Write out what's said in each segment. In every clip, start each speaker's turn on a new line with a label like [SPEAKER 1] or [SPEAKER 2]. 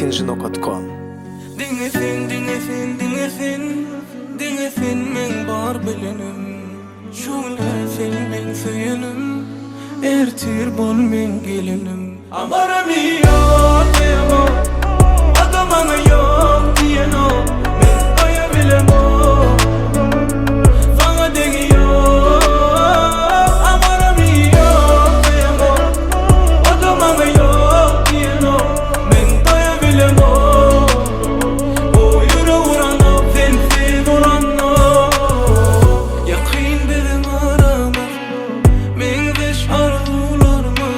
[SPEAKER 1] Tinjinok.com.
[SPEAKER 2] Dinlesin men bar bilenim. Şule sen ben söylenim. Ertir bol men gelinim. Amarami yok diyemo, adamana yok diyeno. Men doya bilemo, fana degiyor. Amarami yok diyemo, adamana yok diyeno. Men doya bilemo. O yürü vurana, fensiz vurana. Yakin benim arama, men beş arzularımı.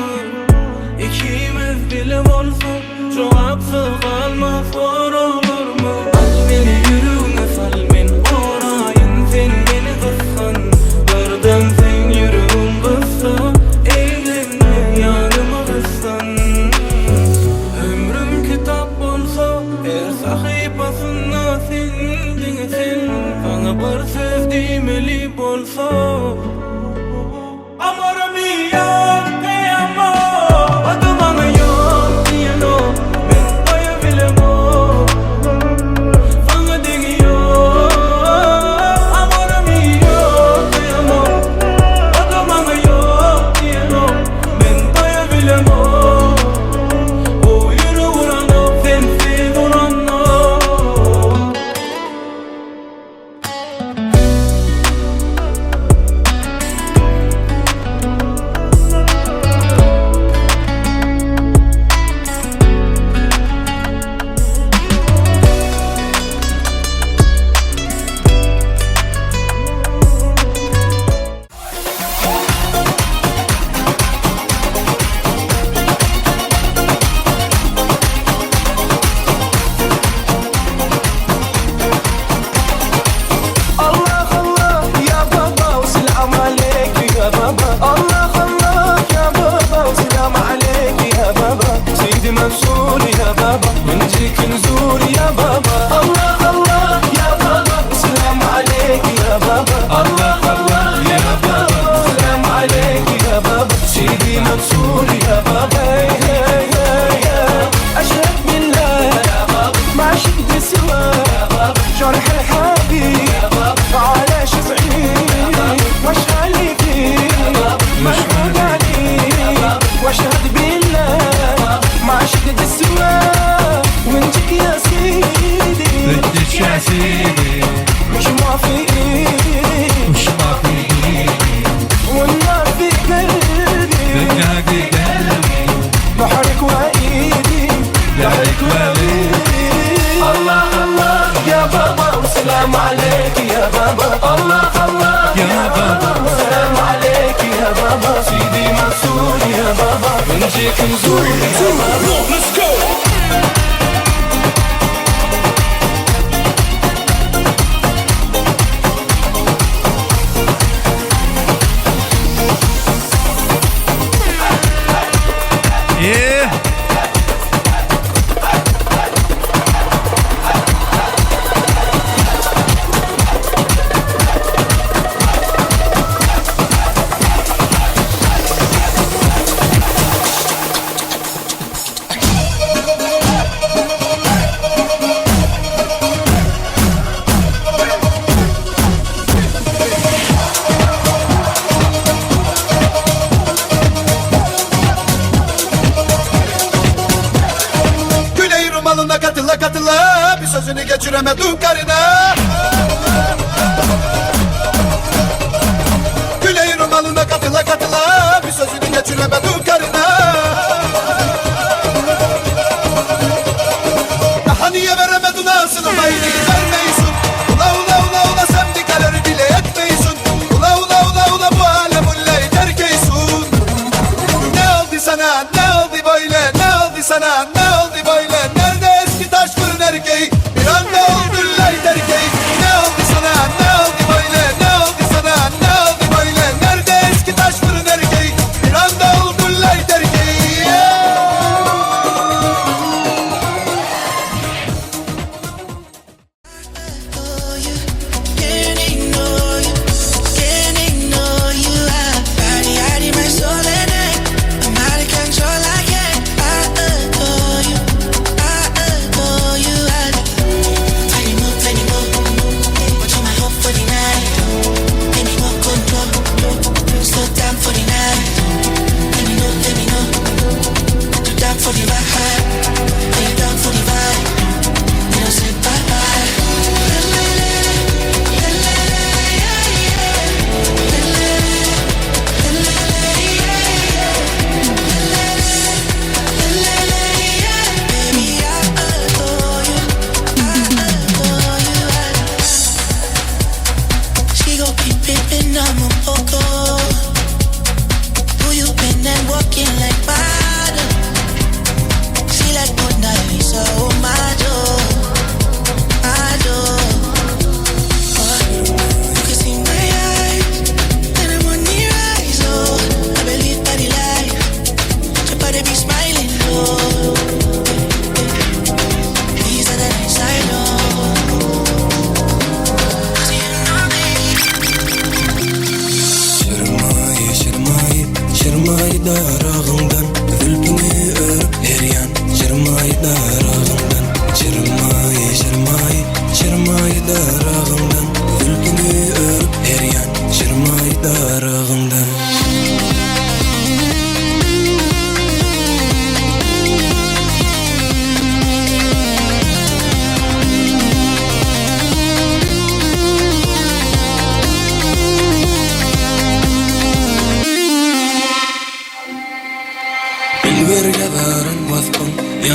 [SPEAKER 2] İkimiz bilim olsa, cevapsız kalmaz zor olur mu? Al beni yürüğüne sal, men orayın, sen beni kıssan. Birden sen yürüğün kıssa, eğlenme yanıma kıssan. Ömrüm kitap olsa, her sahifasında sen dinlesin. Bana bir söz demeli bolsa. Amarami yok diyemo, adamana yok diyeno. Men doya bilemo, fana degiyor. Amarami yok diyemo, adamana yok diyeno. Men doya bilemo. O yürü vurana, sensiz vurana.
[SPEAKER 3] Allah Allah ya baba selam aleyk ya baba. Allah Allah ya baba selam aleyk ya baba. Seydi Mansur ya baba, منجيك نزور يا بابا. Allah Allah ya baba selam aleyk ya baba. Allah Allah ya baba selam aleyk ya baba. Seydi Mansur ya baba. أشهد بالله ما شفت سوى جرح الحبيب على شفعي مش عليكي مشهود عليك. واشهد بالله ما شفت سوى وانتك يا سيدي
[SPEAKER 4] بدك يا سيدي
[SPEAKER 3] مش موافقين
[SPEAKER 4] مش موافقين
[SPEAKER 3] والنار في قلبي
[SPEAKER 4] بتنادي قلبي
[SPEAKER 3] بحرك وايدي
[SPEAKER 4] لحرك وايدي.
[SPEAKER 3] الله الله يا بابا وسلام عليك يا بابا. الله الله
[SPEAKER 4] يا بابا
[SPEAKER 3] سلام عليك يا بابا. سيدي منصور يا بابا بنجيك نزور يا بابا.
[SPEAKER 4] ايه
[SPEAKER 5] Güney Rumalına katıla katıla bir sözünü geçiremedim karına. Güney Rumalına katıla katıla bir sözünü geçiremedim karına. Daha niye veremedin ağzını mayını vermeyisin. Ula ula ula ula sen dikeleri bile etmeyisin. Ula ula ula ula bu alem ullayı terkeysin. Ne oldu sana ne oldu böyle ne oldu sana ne oldu böyle. Nerede eski taş fırın erkeği bir anda oldu lay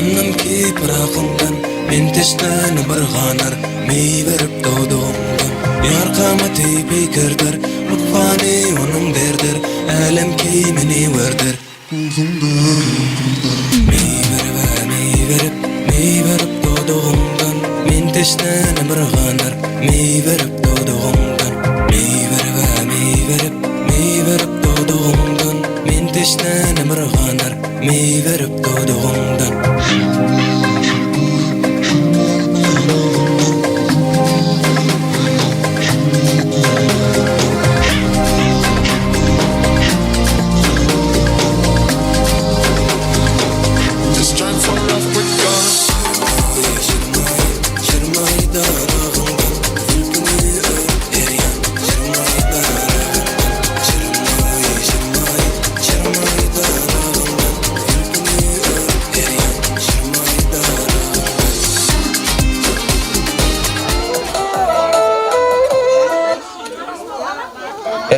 [SPEAKER 2] Annem ki bırakımdan men teşten barganar mey verip doğduğumdan yar kamati bekerdir mutfani onun derdir alem ki meni verdir mey verip doğduğumdan men teşten barganar mey verip doğduğumdan mey verip doğduğumdan men teşten barganar mey verip doğduğumdan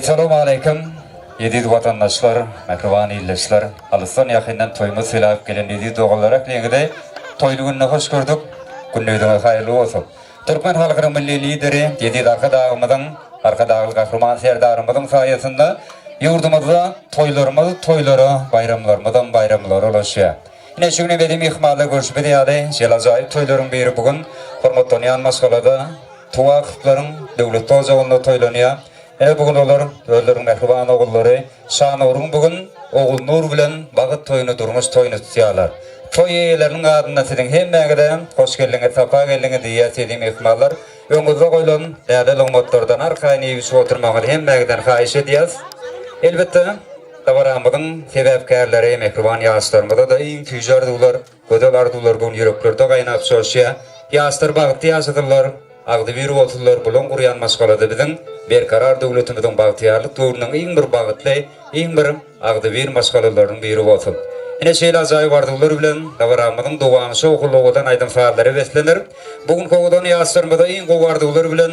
[SPEAKER 1] Assalamu alaikum. Yediz vatandaşlar, mehriban illetçiler. Alıstan yakından toyumuz silahıp gelen yediz doğularak lengide toylu gününe hoş gördük. Günlüğüdüğüne hayırlı olsun. Türkmen halkının milli lideri yediz arka dağıl kahraman serdarımızın sayesinde yurdumuzda toyları, bayramları ulaşıyor. Yine şügne bedim ihmalı görüşmedi yadı. Jelazayip toyların biri bugün hormatlanayan maskalada tuva kıtların devlet tozağında toylanıyor. Bugün olur, ölürün mehriban oğulları, şan uğrun bugün oğul nur bilen bağıt toyunu durmuş toyunu tutuyorlar. Toy eyelerinin adına sizin hem məgide, hoş geldiniz, sapa geldiniz diye sevdiğim ihmallar. Öngüzde koyulan, değerli longmotlardan arkayın evisi oturmağını hem məgiden xahiş ediyoruz. Elbette, davaramızın sebepkarları, mehriban yaşlarımızda da iyi tüccardılar, gödelardılar bugün yüreklerde kaynap soşya. Yaşlar bağıtı yaşadılar. Ağdı bir otullar bulun kuruyan maskaladı bizim berkarar devletimizin bağıtıyarlık doğrunun en bir bağıtlı, en bir ağdı bir maskalaların biri otul. Yine şeyle azayı vardılar bilen davaramızın doğanışı okulluğudan aydın faalları beslenir. Bugün kovudan yaşlarımızda en kovardılar bilen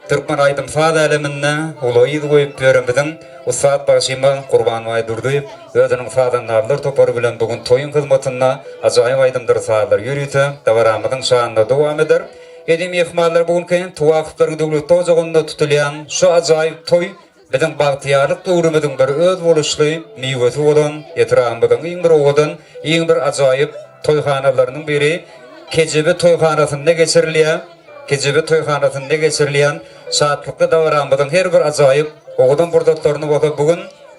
[SPEAKER 1] Türkmen aydın faal alemine olayı koyup verimizin Ustad Başıma kurbanmayı durduyup özünün faadanlarlar toparı bilen bugün toyun hizmetine azayı aydındır faallar yürüyütü davaramızın şanına devam eder. Edim ihmallar bugün tuvaqıtların devlet tozağında tutulayan şu acayip toy bizim bağıtıyarlık doğrumuzun bir öz oluşlu meyvesi olan etrafımızın en bir oğudan en bir acayip toyxanalarının biri Kecebe toyxanasında geçirilen saatlıkta davaramızın her bir acayip oğudan burdatlarını bakıp bugün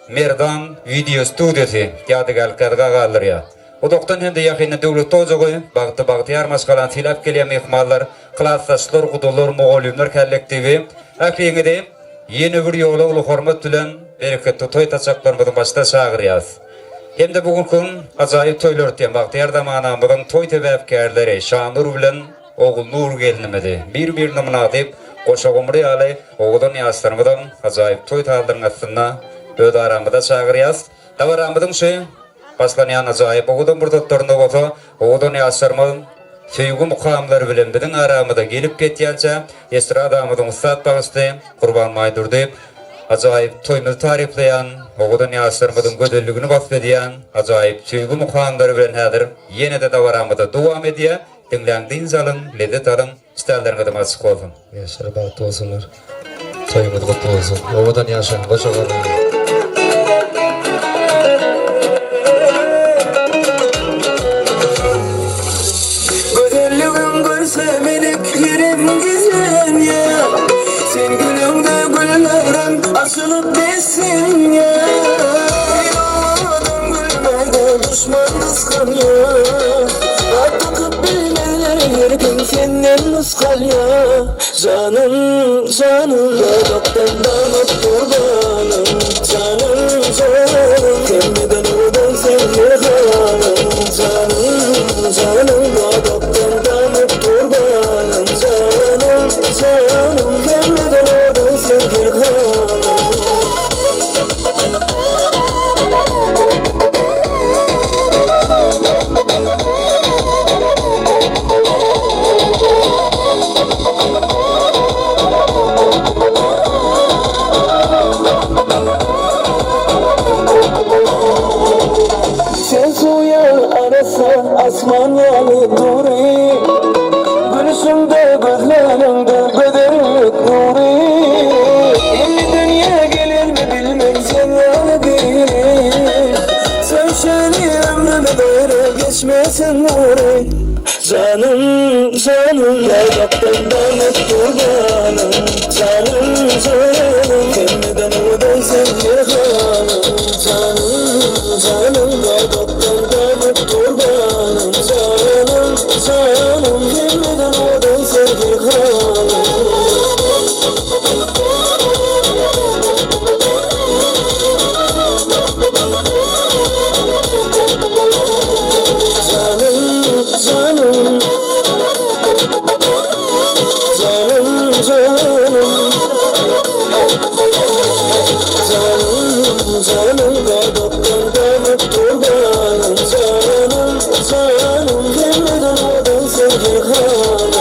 [SPEAKER 1] Merdan Video Studiyası yadigarlıklarga kalır ya. O doktan hem de yakında devlet tozağı bağıtıyar maskalan silap gelen ihmallar, klassaslar, kudular, muğalimler kollektivi akliğine de yeni bir yola ulu hormat bilen bereketli toy taçaklarımızın başta çağırıyaz. Hem de bugün gün acayip toylar diyen bağıtıyar zamanımızın toy tebepkarları şanur bilen oğul nur gelinmedi. Bir namına deyip koşa gomri alay oğuldan yaşlarımızdan acayip toy tağların aslında öde aramıda çağırıyaz. Davaramızın şey Başlanayan acayip oğudan burdatlarında olsa, oğudan yaşlarımın sevgi mukamları bilen bizim aramıda gelip kettiyanca, estradamızın Ustad Başıma kurbanmayı durduyup, acayip toyumuzu tarifleyen, oğudan yaşlarımızın gödellüğünü vasfediyen, acayip sevgi mukamları bilen hadir, yine de davaramıda devam ediyor, dinlendiğiniz alın, lezzet alın, isterlerine de açık olsun.
[SPEAKER 6] Yaşlar bağıtı olsunlar, toyumuz kutlu olsun, oğudan yaşın, başa kalın.
[SPEAKER 3] Açılıp desin ya adam gülmeden düşman kıskanıyor Artık bilmeler yerken senden muskal ya Canım ya doktan damat kurbanım Canım kendiden odan sevgi hanım Canım ya doktan damat kurbanım Canım kendiden odan sevgi hanım canımda doktordan kurbanım canım canım gelmeden odan sevgi hanım.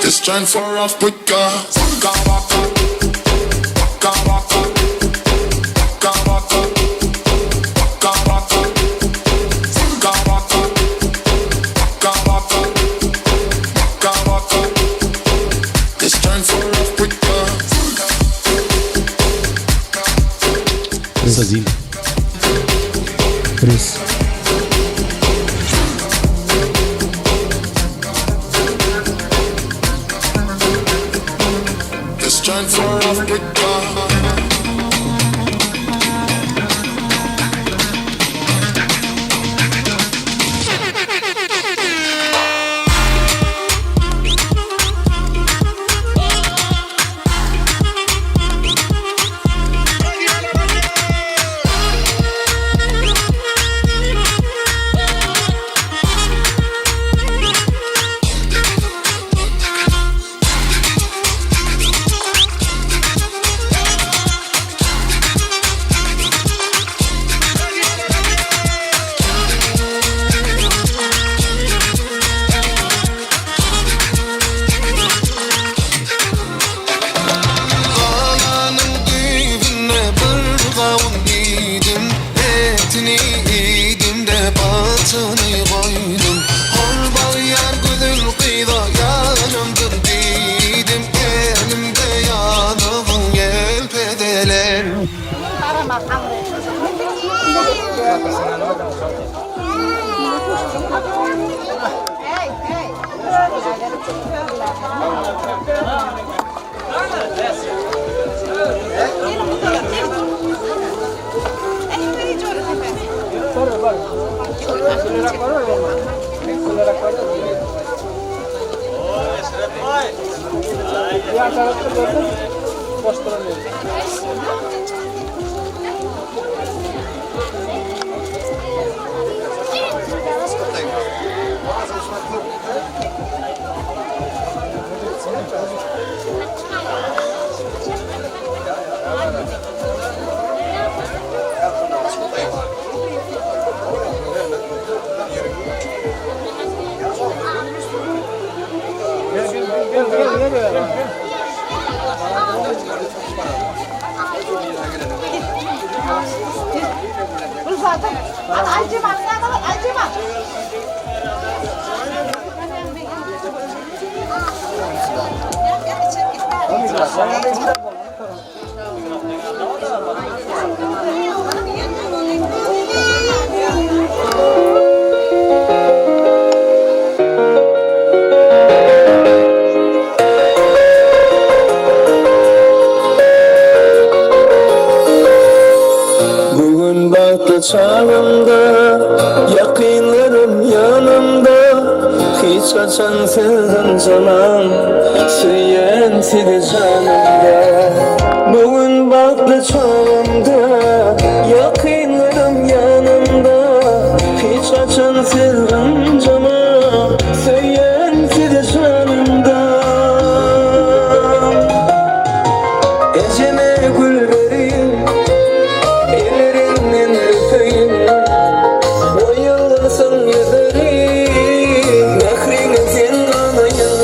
[SPEAKER 5] This joint for Africa. Waka waka, waka waka, waka waka, waka waka, waka waka, waka waka, waka waka. This joint for Africa.
[SPEAKER 6] Brazil. Chris.
[SPEAKER 5] This joint for Africa.
[SPEAKER 3] Bugün baktı çağımda, yakınlarım yanımda. Hiç kaçan sevdim zaman, süyen sidi canımda. Bugün baktı çağımda, yakınlarım yanımda. Hiç kaçan sevdim zaman, süyen sidi canımda. Eceme gül vereyim, ellerinden öpeyim. Boyalansın yüzlerim, nahrine sen kanayım.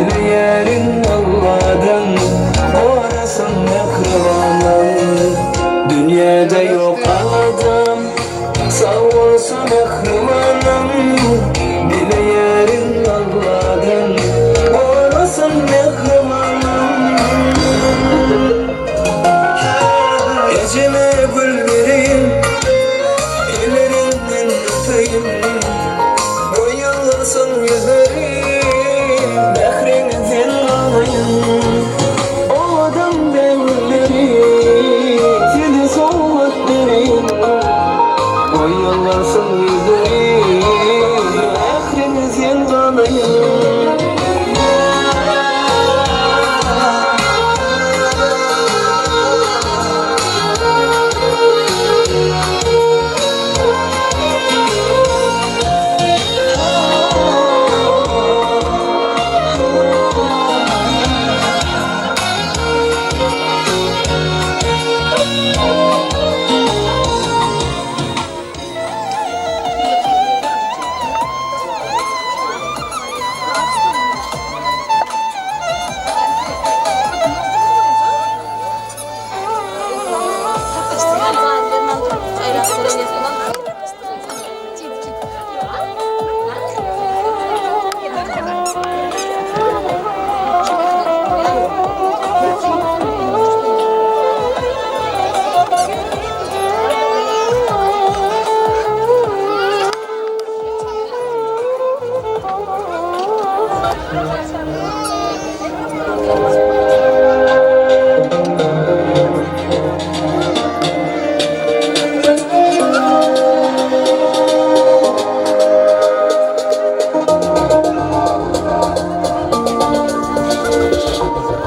[SPEAKER 3] Dili yerin Allah'dan orasın mekrivanın. Dünyada yok adam sağ olsun mekrivanım. Dili yerin Allah'dan orasın mekrivanım. Ecime gül vereyim, ellerinden öpeyim. Boyalasın yüzlerim, mehrinizin alayım. O adam belleri, seni solmak vereyim. Boyalasın yüzlerim, mehrinizin alayım.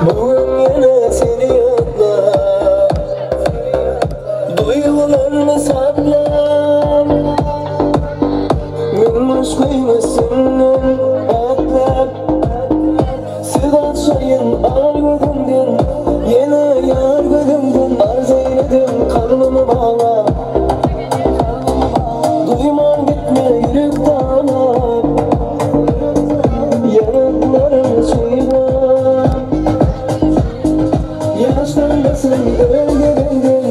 [SPEAKER 3] Bugün yine seni yadlar, duygularını saklar. Minnoş kıymasından etler, Sedat Şahin ar gözümden, yine yar gözümden. Arz eyledim karnımı bağla, duyman gitme yürek dağlar. Yanaklarım çiğner, yaşlanmasın öldüründün,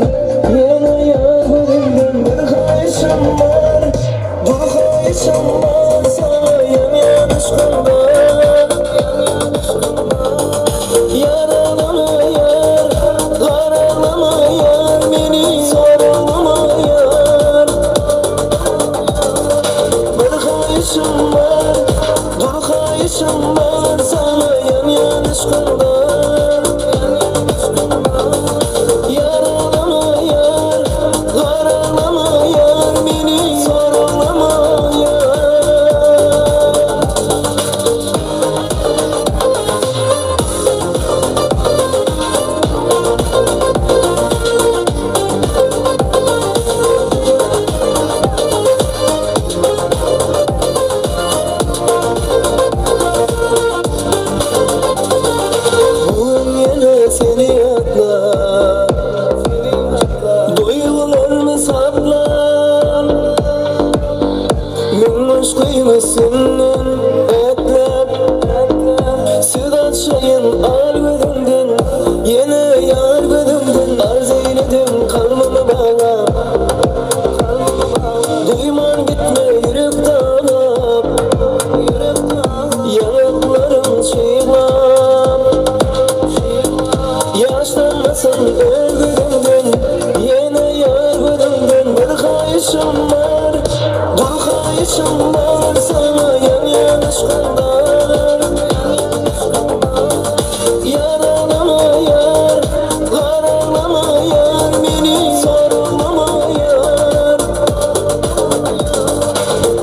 [SPEAKER 3] yine yağmurundun. Bir kayışım var, dur kayışım var, sana yan aşkımda. Yaralama yar, karalama yar, beni sorulama yar. Bir kayışım var, dur kayışım var, sana yan aşkımda. Yaralama yar, karalama yar, beni sorulama yar. Bugün yine seni yadlar, duygularını saklar. Minnoş kıymasından etler, Sedat Şahin ar gözümden, yine yar gözümden. Arz eyledim karnımı bağla, duyman gitme yürek dağlar. Yanaklarım çiğner, yaşlanmasın öldüründün, yine yar gözümden. Bir kayışım var, dur kayışım var, sana yan aşkımdan. Yaralama yar, karalama yar, beni sorulama yar.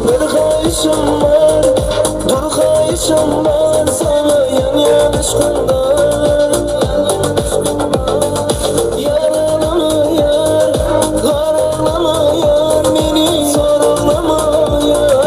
[SPEAKER 3] Bir kayışım var, dur kayışım var, sana yan aşkımdan. Yaralama yar, karalama yar, beni sorulama yar.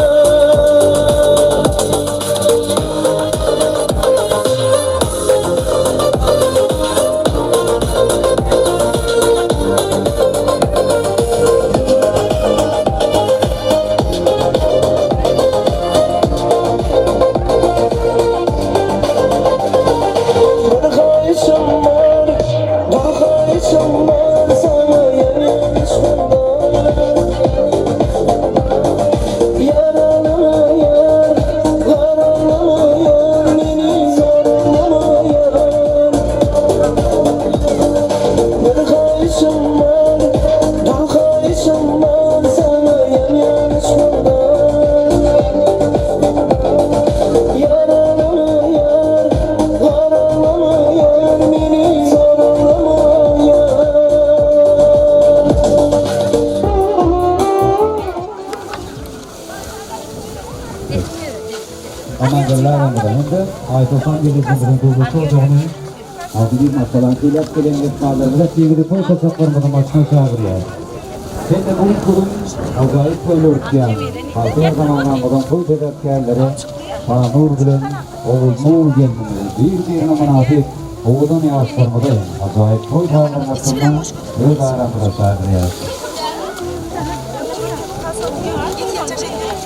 [SPEAKER 7] gönderlerden de Aytosan gelişimizin kuruluşu ocağını Azizim Asalan Kıylat Gelenlik Bağları'da sevgili toy kasaplarımızın başına çağırıyor. Sen de bu kurun acayip böyle örtüyen, halkaya zamanlarından toy tedakkarları Nur bilen Oğuz Nur geldiğinde bir münafik Oğuz'un yaşlarımızdayım. Acayip toy bağlarmasından öz aramıza çağırıyor.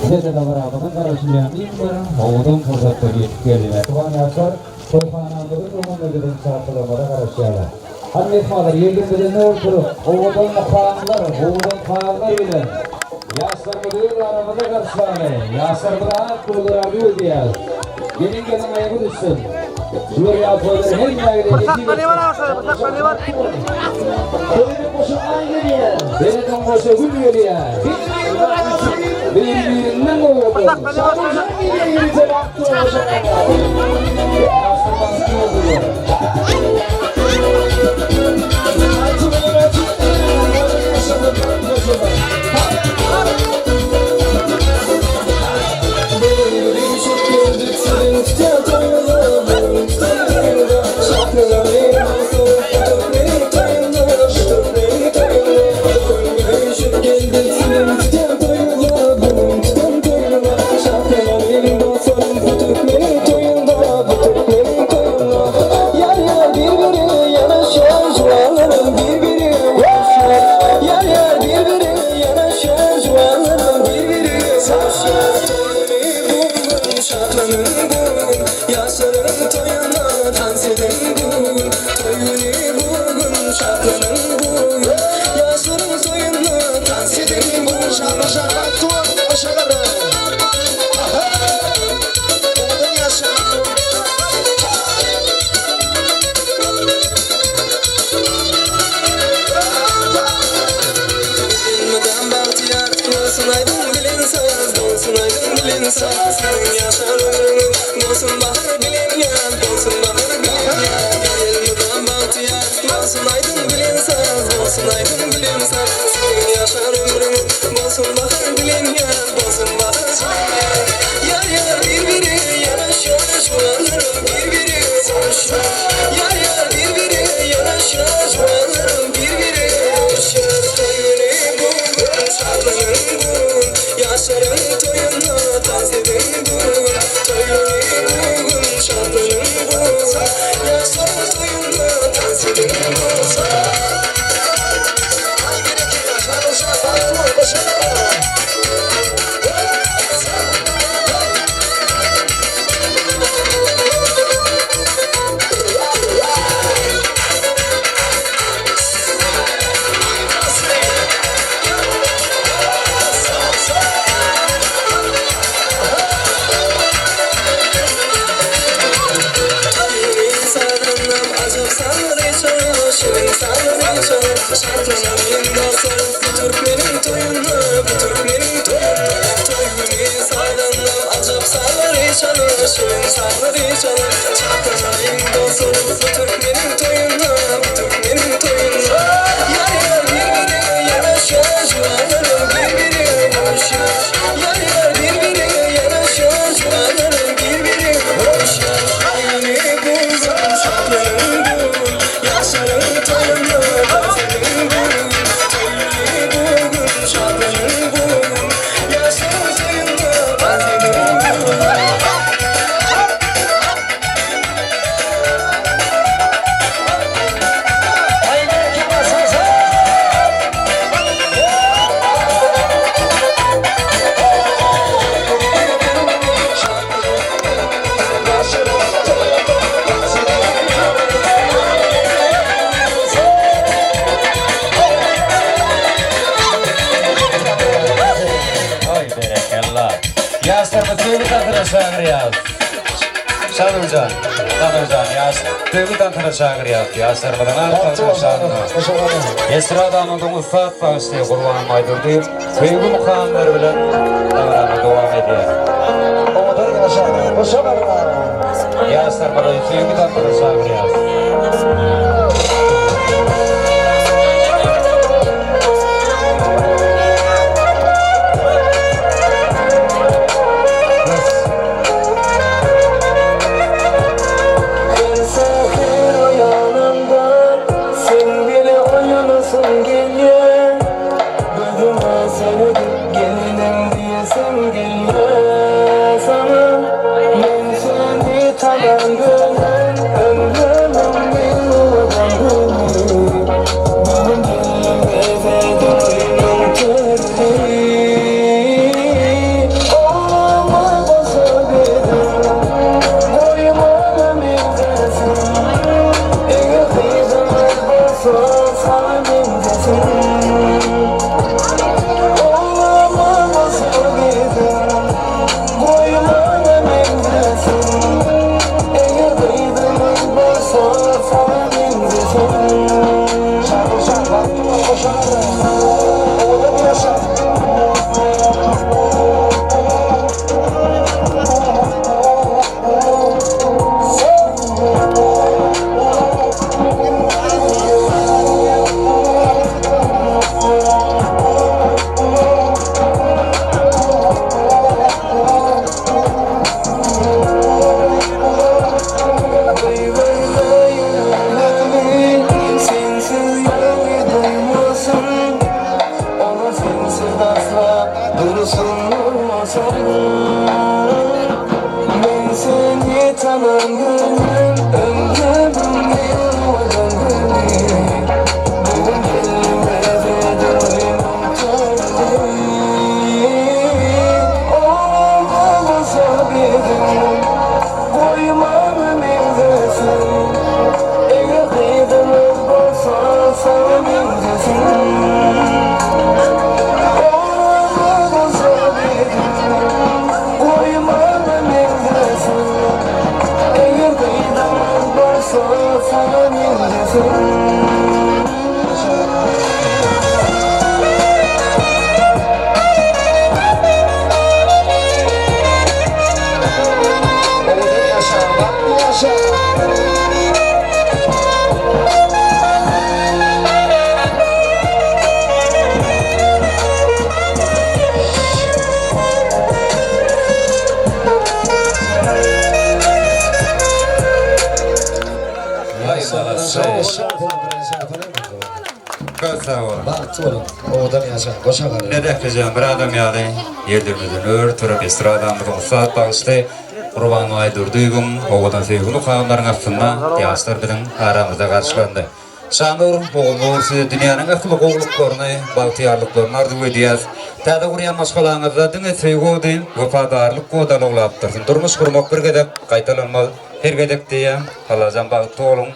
[SPEAKER 7] Neden beraber karşılayan ilklerin Oğuz'un fırsatı geçip geldiğine tuvan yaşlar Toyhananlığı Rumunlu'nun şartlarımada karşılayarlar. Hanımefendiler yerinde oturup Oğuz'un muhtarlar, Oğuz'un kağanlar bilen yaşlarımızı aramıza karşılayalım. Yaşlarımıza kurulur arıyor diye. Gelin gelin ayağı düşsün. Şuraya yapıyorlar her yerde.
[SPEAKER 3] Bıçakla ne var aşağıya? Bıçakla ne var?
[SPEAKER 7] Benim boşundan geliyor. Benim boşu gül geliyor. Birbirinden oluyor. Şarkıdan geliyor yürüte baktı olacak. Yaşlarımız ne oluyor?
[SPEAKER 1] Esrada'nın ustad bağışlıyor Kurban Maydır deyip Kıyıgı mukanları bilen davranı devam ediyor.
[SPEAKER 7] Oğuz'un yaşadığı boşalarına.
[SPEAKER 1] Yaslar bana sevgi tatlıra çağırıyor.
[SPEAKER 3] tanan gönül ömrümün bilmeden beni Benim gönlüme doyunum tördi Oğluma basa dedim Boyuma ömürdesin Eğer kıyımız basa sana bendesin Oğluma basa dedim Boyuma ömürdesin Eğer kıyımız basa sana bendesin Şarkı şarkı aklıma koşarım Oğlum yaşa Sensiz yolu duymasın Ona sensiz asla dursunmasın Ben seni tanan gönlüm Ömrümün yılmadan beni Benim gönlüme doyunum tördi Oğluma basa dedim Boyuma ömürdesin Eğer kıydınız basa sana bendesin Oğluma basa dedim Boyuma ömürdesin Eğer kıydınız basa sana bendesin
[SPEAKER 1] Köz sağ olun.
[SPEAKER 6] Baktı olun. Oğudan yaşa. Koşa kalır.
[SPEAKER 1] Ne dekeceğim bir adam yadı. Yerlerimizin ör, törep estradamızın saat bağıştı. Kurban ay durduygum. Oğudan sevgili kavimlerin aslında diyaslar bizim aramızda karşılandı. Şanur, oğulur, size dünyanın akıllı oğulluklarını, baltiyarlıklarını arzu ediyaz. Täze guryan maşgalanızda diňe sevgi deyip, wafadarlyk godaly ulapdyrsyn. Durmuş kurmak bir gedek gaýtalanmaz. Her gedek diýen, halajan bagty bolun,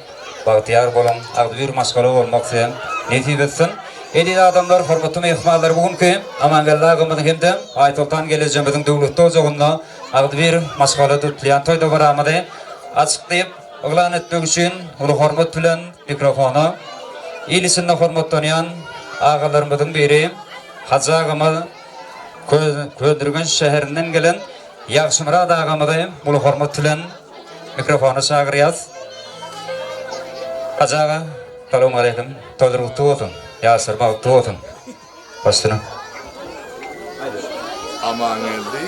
[SPEAKER 1] bagtyar bolun, agdy bir maşgala bolmak sen nesip etsin. Edil adamlar, hormatly mehmanlar bugünkü Amangallagymyň hemde Aýtoltan gelejegimiziň döwletde ojagynda agdy bir maşgala tutlayan toýda baramady. Açıklayıp, ıglan etmek için ulu hormat bilen mikrofonu ilisinde hormatlanayan ağalarımızın biri Hacı Ağamı Köndürgün şehrinden gelen Yaxşymyrad ağamyzy ulu hormat bilen mikrofonu çağırýas. Hacı Ağa, salamu aleykum. Toluruktu olsun. Yasir bagtı olsun. Başlayalım.
[SPEAKER 5] Aman geldi.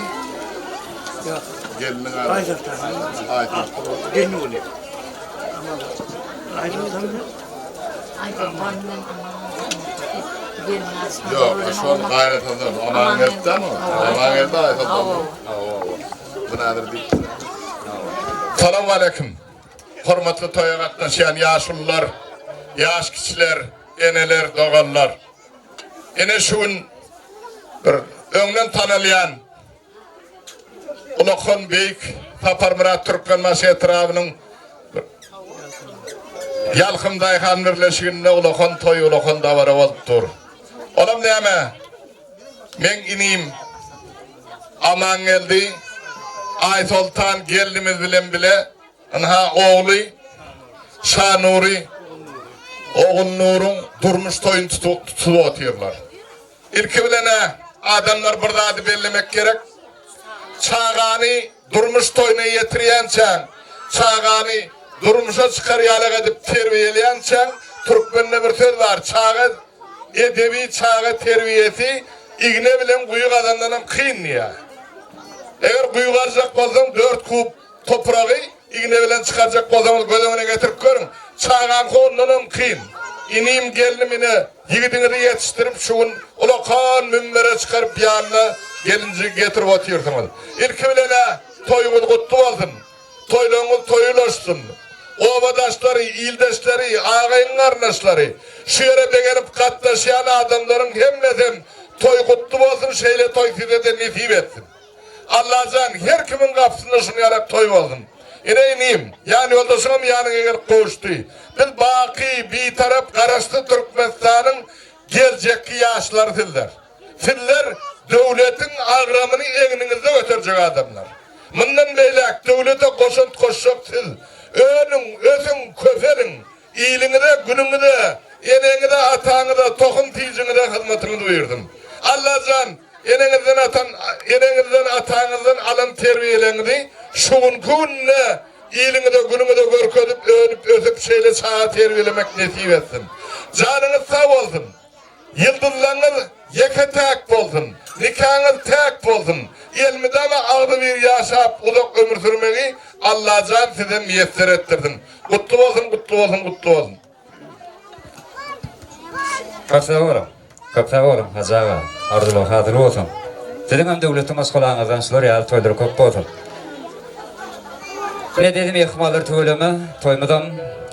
[SPEAKER 5] Gelin ara. Ayten. Yok, şu an gayret ediyorum. Aman geldi ama. Aman geldi Ayten. Bu nedir değil. Selamun aleyküm. Hormatly toýa gatnaşýan ýaşullar, ýaş kişiler, eneler, dogallar. Ene şuň bir öňden tanalýan Ulakhan Beýik Taparmurat Türkmen maşetrawynyň ýalkymdaý han birleşiginde Ulakhan toý Ulakhan dawara bolupdyr. Olam näme? Men inim aman geldi. Aýtoltan geldimiz bilen bile anha oğlu Şanuri oğul Nurun durmuş toyun tutup otuyorlar. İlki bilene adamlar burada adı bellemek gerek. Çağani durmuş toyuna yetiriyençen, çağani durmuşa çıkaryalık edip terbiyeleyençen, Türkmen'de bir söz var. Çağı edebi çağı terbiyeti iğne bilen kuyuk adamdan kıyın ya. Eğer kuyuk aracak bolsam 4 kup toprağı iğne bilen çıkaracak bolsam gözüne getirip görün. Çağan konundan kıyın. İnim gelinimine yigidini yetiştirip şuun Ulakhan münbere çıkarıp yanına gelinci getirip otuyorsunuz. İlki bilene toyumuz kutlu olsun.
[SPEAKER 8] toylarınız toyulaşsın. Ovadaşları, ildeşleri, ağayın kardeşleri, şu yere de gelip katlaşan adamların hemmeden toy kutlu olsun, şeyle toy size de nasip etsin. Allah'tan her kimin kapısında şunu yarak toy olsun. İneyim, yani yoldaşım yanına gelip koştu. Biz baki bir taraf karıştı Türkmenistan'ın gelecek yaşları sizler. Sizler devletin agramını elinizde götürecek adamlar. Bundan beylek devlete koşup siz. Önün, özün, köferin, iyiliğine, gününe, eneğine, atağına, tohum tiyicine hizmetini buyurdum. Allah'tan enenizden, atağınızdan alan terbiyelerini, şuun gününe, iyiliğine, gününe görködüp, önüp, ötüp şeyle sağa terbiyelemek nasip etsin. Canınız sağ olsun. Yıldızlarınız yeke tek bolsun. Nikahınız tek bolsun. Elmide ama ağdı bir yaşap uzak ömür sürmeyi Allah can size müyesser ettirdim. Kutlu olsun, kutlu olsun, kutlu olsun.
[SPEAKER 1] Kapsa oğlum, hazağa, ardılı, hadırlı olsun. Dedim hem devletimiz kulağınızdan şular ya, toyları köp olsun. Ne dedim, ihmalar töylemi, toymadan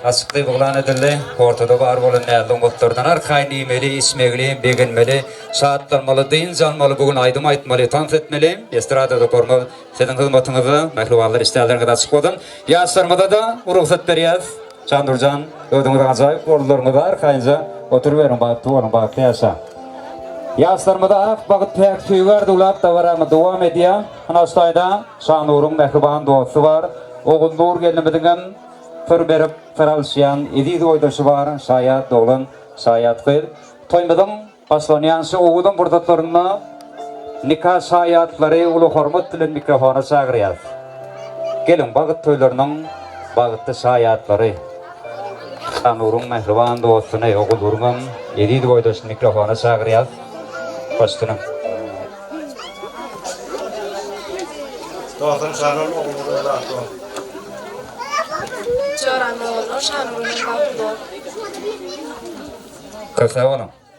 [SPEAKER 1] asıqlı buğlan edildi, ortada var olan nəlдің otlardan arkayın imeli, ismegli, beginmeli, saatlanmalı, deyin zanmalı, bugün aydım aytmalı, tanıt etmeli, estradada kormalı, senin hizmetinizi, mehluvallar isteyenlerine de çıkmadan, yaşlarmada da ruhsat beriyaz, Can Durcan, ödümüzden acayip ordularını da arkayınca oturuverin, bağıttı olun, bağıttı yaşa. Yaşlarmada ak, bağıt pek tüygar dulap da varamı devam ediyor, Hınastayda, Şanur'un mehluban doğası var, oğul Nur gelinmediğin, Fır berip, fır alışıyan, ediydi oydaşı var, şayat doğulan, şayat kıyır. Toymadım, başlanyansı oğudun burdatlarına, nikah şayatları, ulu hormat dilen mikrofona çağırıyaz. Gelin, bağıt toylarının, bağıtlı şayatları. Şanur'un mehruban doğusunu, oğul Nur'un, ediydi oydaşı mikrofona çağırıyaz. Baştına.
[SPEAKER 9] Doğdun Şanur'un oğulları da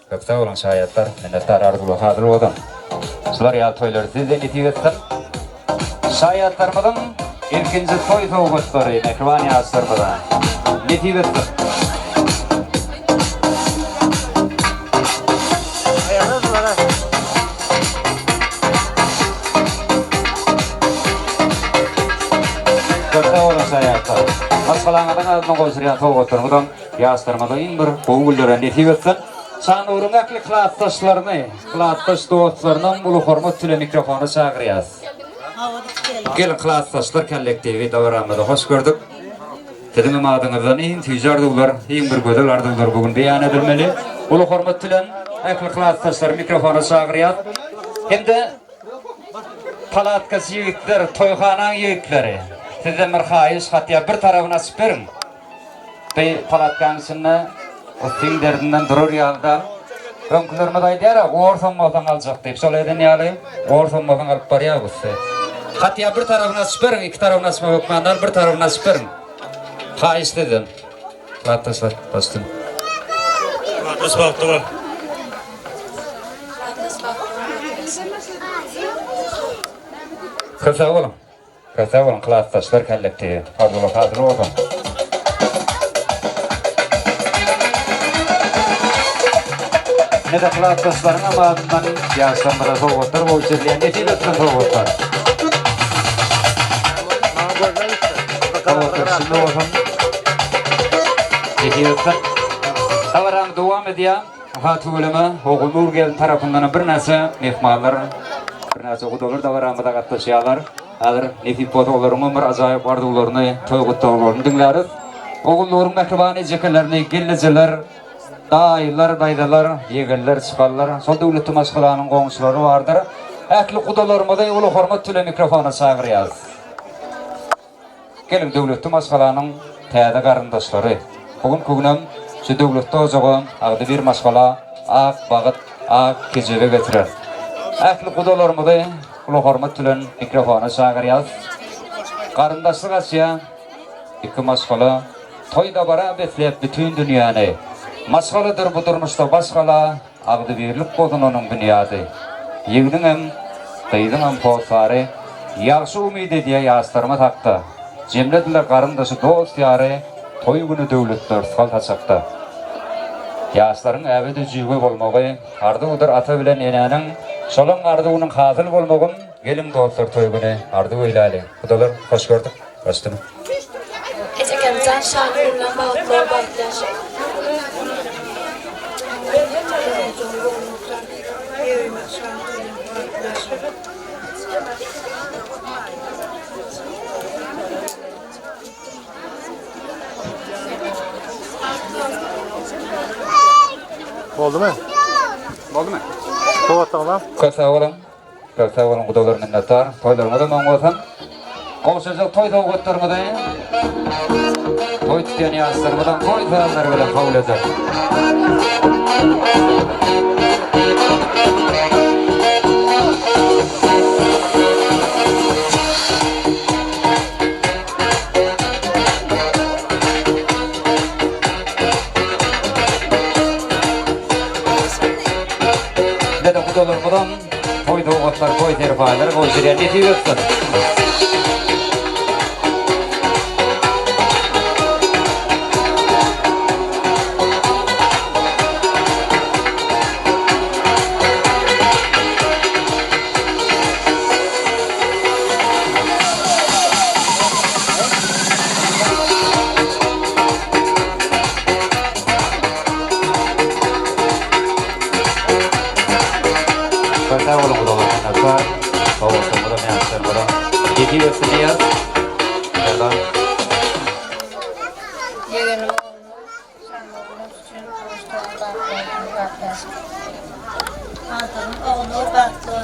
[SPEAKER 1] Köpse olun şayetler, minnettar ardılı hadırlı olun. Şular ya toyları sizden itivetsin. Şayetlermeden ilkinci toy soğukları, mekruvan yaşlarmeden itivetsin. Köpse olun şayetler. Asfalangadan adına koşuyan soğuklarından yaşlarmada in bir boğulduran netivetsin. Şanur'un akli kılattaşlarını, kılattaş dostlarından bulu hormat tüle mikrofonu çağırıyaz. Gelin kılattaşlar kollektivi davranmada hoş gördük. Dedim adınızdan in tüyjardılar, in bir gödel ardılar bugün beyan edilmeli. Bulu hormat tülen akli kılattaşlar mikrofonu çağırıyaz. Hem de palatkası yiğitler, toyxanan yiğitleri. Sizden bir xahiş hatta bir tarafına süperim. Bey palatkanısını o fin derdinden durur yalda. Önkülerime de diyara ortamdan alacak deyip söyledi niyali. Ortamdan alıp barıya gitse. Hatta bir tarafına süperim, iki tarafına süperim. Okmanlar bir tarafına süperim. Xahiş dedim. Palattaslar bastım.
[SPEAKER 9] Palattas baktı var.
[SPEAKER 1] Kısa olun. Kısa olun, kılattaşlar kollektivi. Hadırlı olun. Ne de kılattaşların ama adından yaşlanmada soğuklar, bu içerleyen netiletsin soğuklar. Soğuklar şimdi olsun. Netiletsin. Tavaran devam ediyor. Fatih ölümü, oğul Nur gelin tarafından bir nesi mehmallar, bir nesi kudolar tavaranmada katlaşıyorlar. Alır nefip bodolarının bir acayip ardularını, toygut dağlarını dinleriz. Oğul Nur'un mehriban ecekelerini, geliciler, dayılar, daydalar, yeğiller, çıkarlar. Sol devleti maşgılanın komşuları vardır. Ekli kudolarımda ulu hormat tüle mikrofona çağırıyaz. Gelin devleti maşgılanın təyədə qarındaşları. Bugün kugnem şu devlette ocağın ağdı bir maşgala, ağ, bağıt, ağ, kecebe getirir. Ekli kudolarımda ulu hormat tülen mikrofona çağırıyaz. Qarındaşlık asya, iki maşgala, toyda bara betleyip bütün dünyanı. Maşgalıdır bu durmuşta başgala, ağdı birlik kodun onun bünyadi. Yegdin hem, kıydın hem poğutları, yaxşı umid ediye yaşlarıma taktı. Cemlediler qarındaşı dost yarı, toy günü dövletler saltaçakta. Yaşların əbədi cüyü bolmağı, ardı udur ata bilen enənin, şolan ardı onun hazır bolmağın, gelin dostlar toy günü, ardı öyleli. Kudalar, hoş gördük. Baştını.
[SPEAKER 10] Ecekemizden şarkıyla bağlıklar bağlıklar.
[SPEAKER 9] Oldu mu? Oldu mu? Kovattın lan.
[SPEAKER 1] Kalsa olun kudalar minnettar. Toylarımda man olsam, qovuşacak toy da oğutlarımda, toy tüten yaşlarımdan toy sayanlar bilen kabul eder. Dede kudalarımdan toy da oğutlar, toy terifaylar, toy ziren netiy ötsün. Kalsa olun kudalar minnettar. Qovuşlarımda yaşlarımda netiy ötsün diyaz. Yerdan.
[SPEAKER 10] Yeğenim oğlum, sen de oğlum için kavuştuğun bağlıklar. Antırın oğlu bağlı.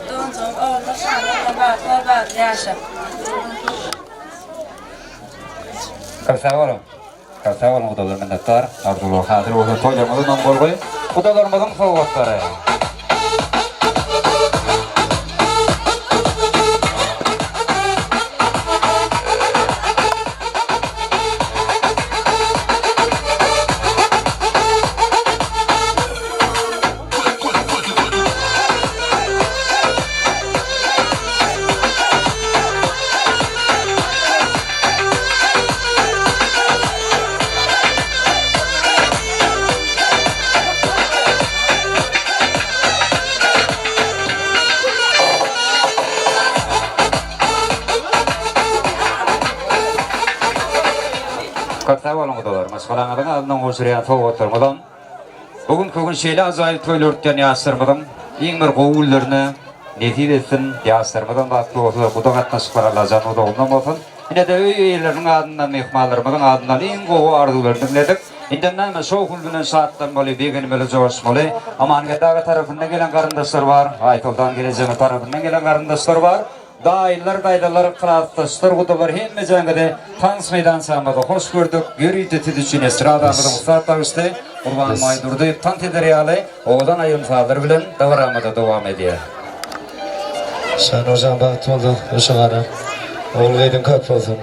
[SPEAKER 10] Doğuncun oğlu sen de bağlıklar yaşa.
[SPEAKER 1] Kalsa olun kudalar minnettar. Ardular hazır olsun toylarımda nam bolgoy. Kudalarımızın sowgatları. Kalsa olun kudalar. Maşgalanadın adından oşurayan sowgatlarımdan. Bugün şeyle azayip toylar ötken yaşlarımdan, en bir qoğullarını netiy etsin, yaşlarımdan batlı olsa, kuda katnaşıklar alacan o da ondan olsun. Yine de öylerinin adından, mehmallarımdan adından en qoğu arzularını dinledik. İnden de şoğul bilen saatlanmalı, beğenmeli, coşmalı. Amangedağı tarafından gelen karındaşlar var, Aytol'dan geleceğin tarafından gelen karındaşlar var. Dayılar, kıraatdaşlar, kudalar hemme jangıda tans meydan sağmadı. Hoş gördük, görüydü tüdüçün esradamıdın ustaatlar üstü. Urban Maydur'da tant ederiyali, oğudan ayın sağlar bilen davramada devam ediyor.
[SPEAKER 6] Sen hocam baktı oldu, ışığana. Oğulgaydın köp olsun.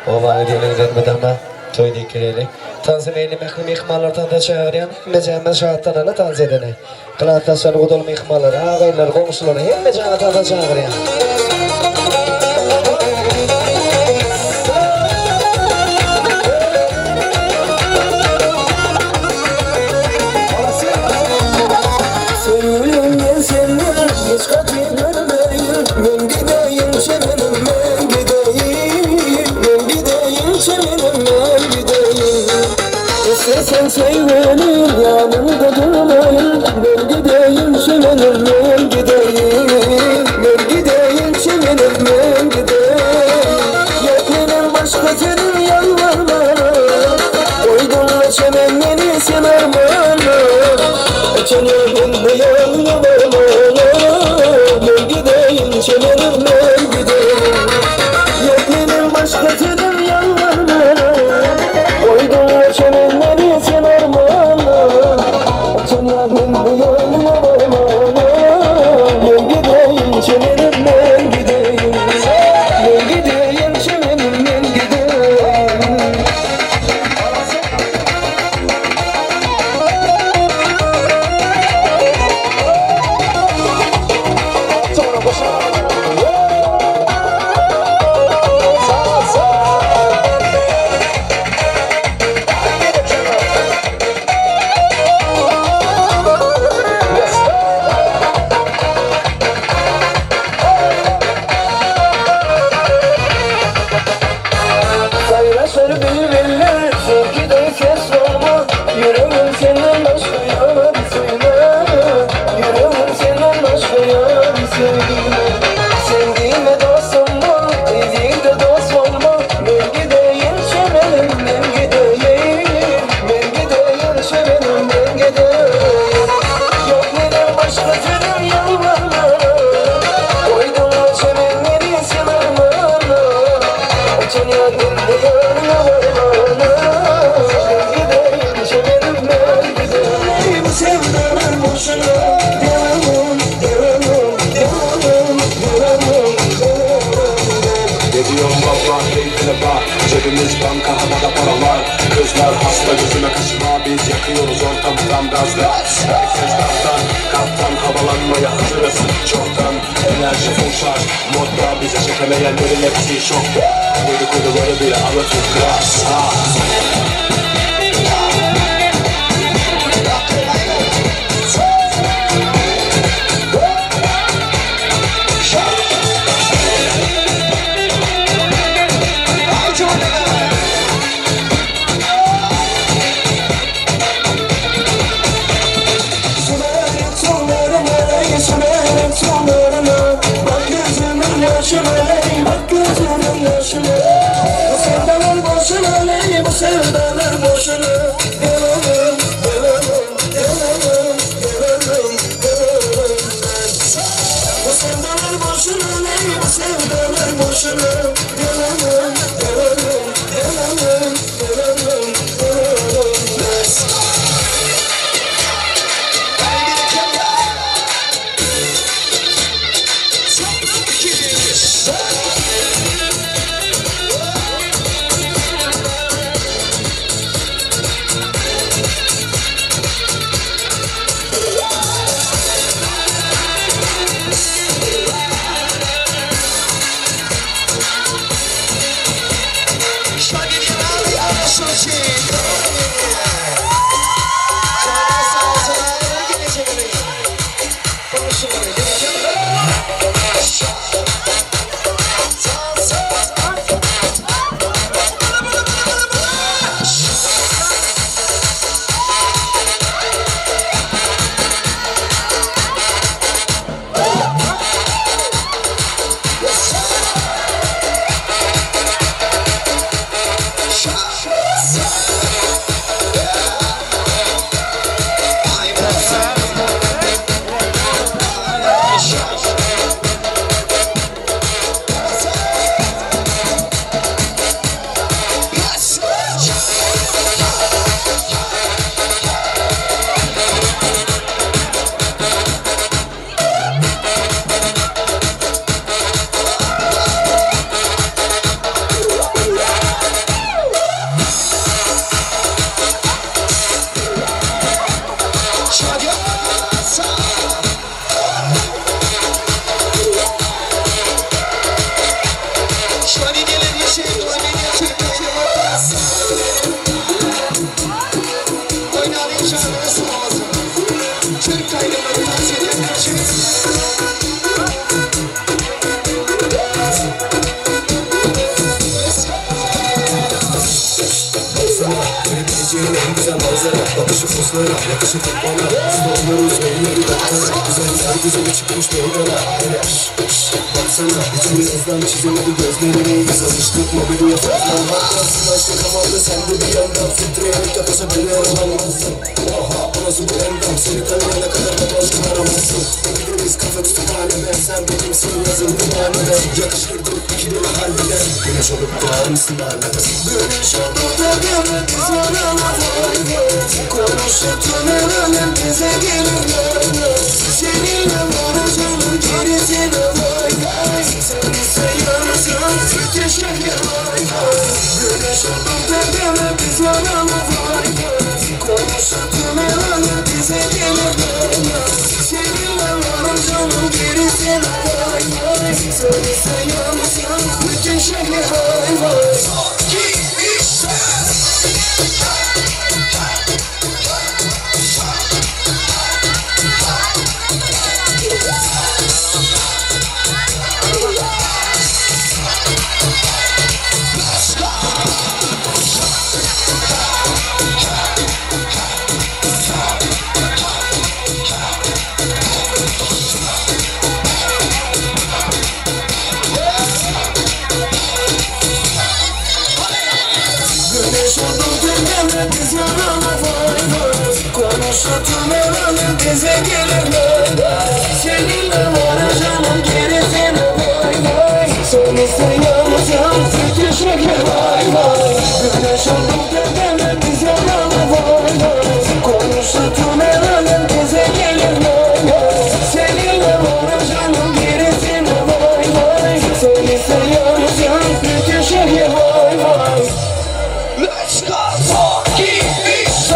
[SPEAKER 6] Oğlanı diyelimden bedama toy dikireli. Tansı meyli mehmallardan da çağıryan, mecemme şahattan ala tansı edene. Kılaatdaşlar, kudol mehmallar, ağaylar, komşular, hemme canatan da çağıryan.
[SPEAKER 3] Sen sevmenin yanında durmayın. Ben gideyim semenim, ben gideyim. Ben gideyim semenim, ben gideyim. Yetmenin başka senin yanlarına. Koydunla çemenleri sen armağana. Çenemin bu yanına ben gideyim semenim, ben gideyim. Yetmenin başka senin yanlarına. Koydunla çemenleri sen armağana. Çenemin bu yanına ben gideyim çemenim, ben gideyim. Ben gideyim çemenim, ben gideyim. bir belli Sanki de ses olma Yüreğim senden başka yana bir söyle Yüreğim senden başka yana bir söyle Sevdiğime dost olma Ezikte dost olma Ben gideyim çemelim ben gideyim Ben gideyim çemelim ben gideyim Yok neden başka türlü yalvarma Koydum o çemenleri sınırmana Açan yakında yanına varmana Ben gideyim çemelim ben gideyim Bu sevdalar boşuna Devamım, devamım, devamım, devamım, devamım
[SPEAKER 11] Ne diyorsun baba keyfine bak Cebimiz banka havada paralar Kızlar hasta gözüme kaçma Biz yakıyoruz ortamdan gazla Herkes kaptan havalanmaya hazırız Çoktan enerji full şarj Modda bize çekemeyenlerin hepsi şok Dedikoduları bile anlatır kras
[SPEAKER 3] Bak gözümün yaşına Bak gözümün yaşına Bu sevdalar boşuna Bu sevdalar boşuna Devamım, devamım, devamım, devamım, devamım Bu sevdalar boşuna Bu sevdalar boşuna Devamım, devamım, devamım, devamım, devamım
[SPEAKER 2] Görebileceğin en güzel manzara Bakışı foslara, yakışı futbola Biz de oluruz elleri baktana Güzeller güzeli çıkmış meydana Baksana içimizden çizemedi gözlerini Biz alıştık mobilya fazlan Haklısın aşkı kamaldı sen de bir yandan Filtreyerek yakasa beni aramazsın Oha o nasıl bir endam Seni tanıyana kadar da başkın aramazsın Gideriz kafa tutup halime Sen benimsin yazıldım halime Yakışırdık ikili harbiden Güneş olup doğar mısın hala Güneş olup da görmek biz Konuşup tünelim bize gelirler Seninle varacağım gerisine vay vay Sen ise yarısın bütün şehir vay vay Güneş olup da görmek biz vay vay Konuşup tünelim bize gelirler Seninle varacağım gerisine vay vay Sen ise yarısın bütün şehir vay vay biz yaralı vay vay. Konuşup durmayalım bize gelir vay vay. Seninle varacağım gerisine vay vay. Son isteyemeyeceğim fikir şeker vay vay. Güneş oldum dedeme biz yaralı vay vay. Konuşup durmayalım bize gelir vay vay. Seninle varacağım gerisine vay vay. Son isteyemeyeceğim fikir şeker vay vay. Let's go talking this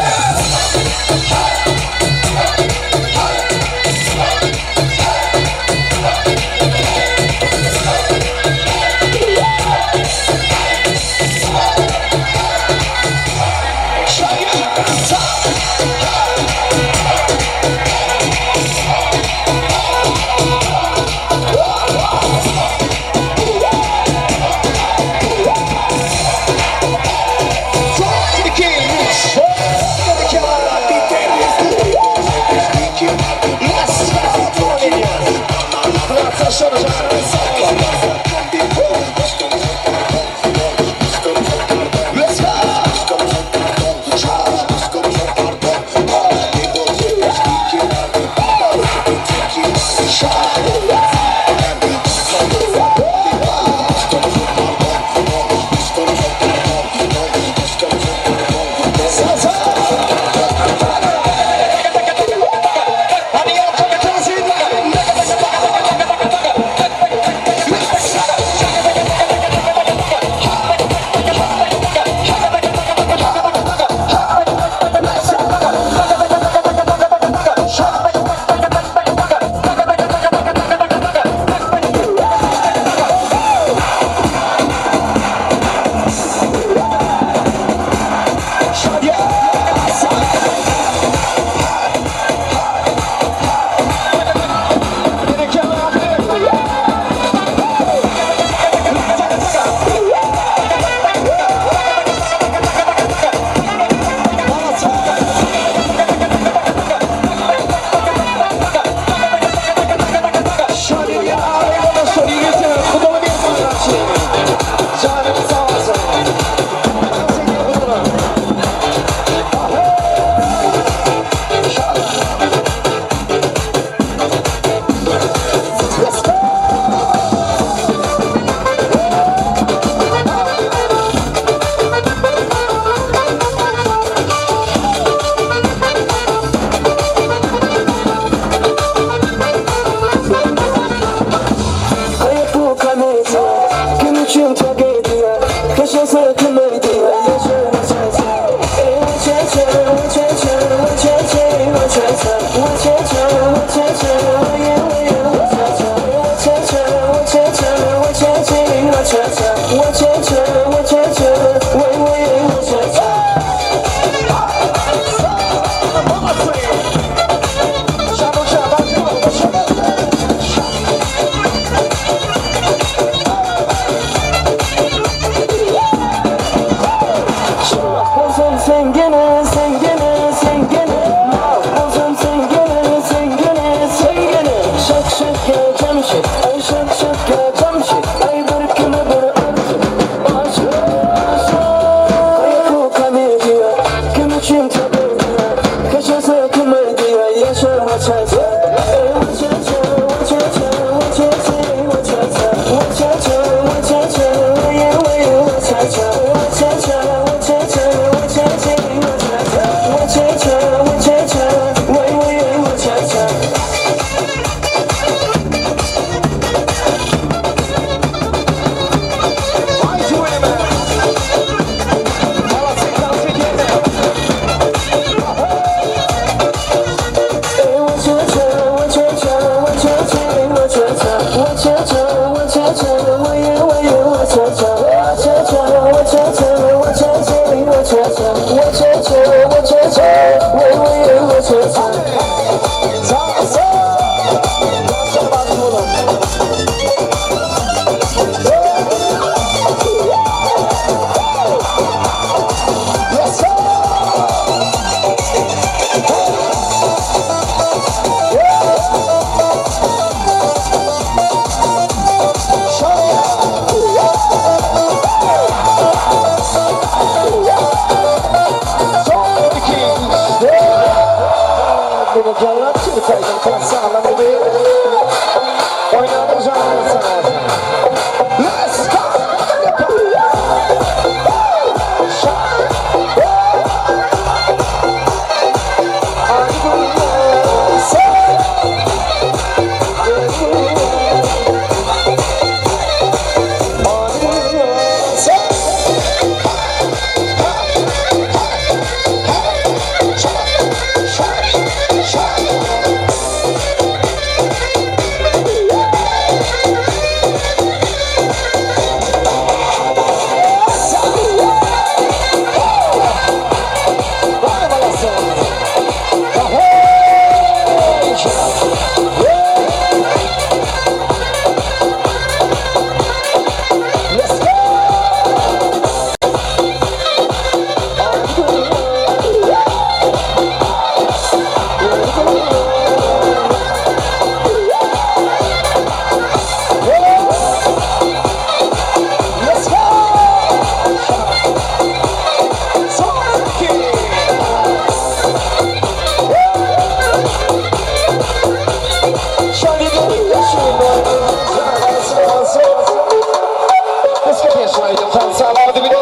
[SPEAKER 6] Şahidi Fransa vardı bile.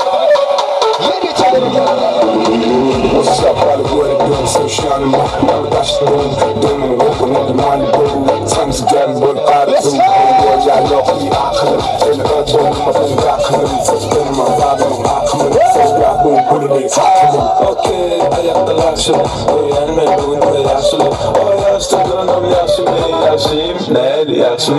[SPEAKER 6] Yeni çağırın.
[SPEAKER 11] Stop Hollywood, doing some shine in my Başlarım, dönüm, open up the Malibu Times again, but I do Homeboy, y'all know me, akılım Beni öldürme, beni bırakırım Benim avradım, akımım Ses bırak, bu kulübeyi takımım Okey, ayaktalar şimdi Yani ben bugün de yaşlı O yaşlıdan am yaşlı yaşlıyım Ne yaşlı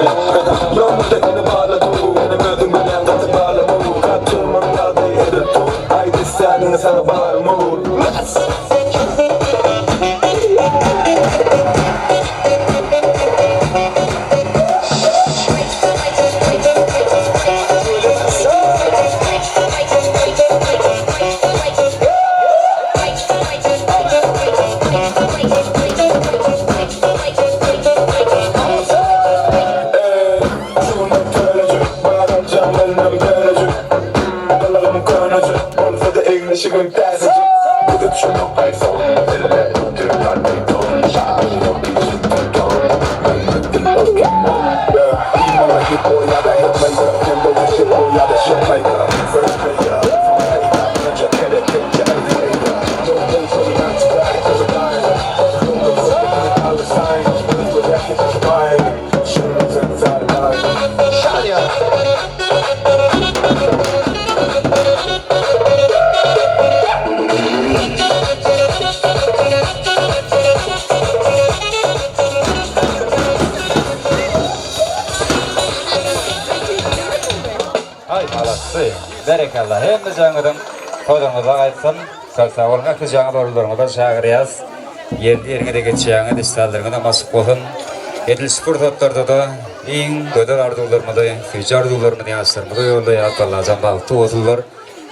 [SPEAKER 11] Yolda beni bağladı Benim ödüm benden katı bağlamı Katılmam yazdı yedir Haydi sen sana bağırma
[SPEAKER 1] Berekallah. Hem de жаңадан kodamıza aytsın. Sağ olmak da жаңа doğrularına çağırıyaz. Yerine de geçeceğine distallarına masık olun. Edil spor tatlarda da en gödel ardularımı da, füce ardularımı da yaşlarımı da yolda yaratırlar. Canbalıklı olurlar.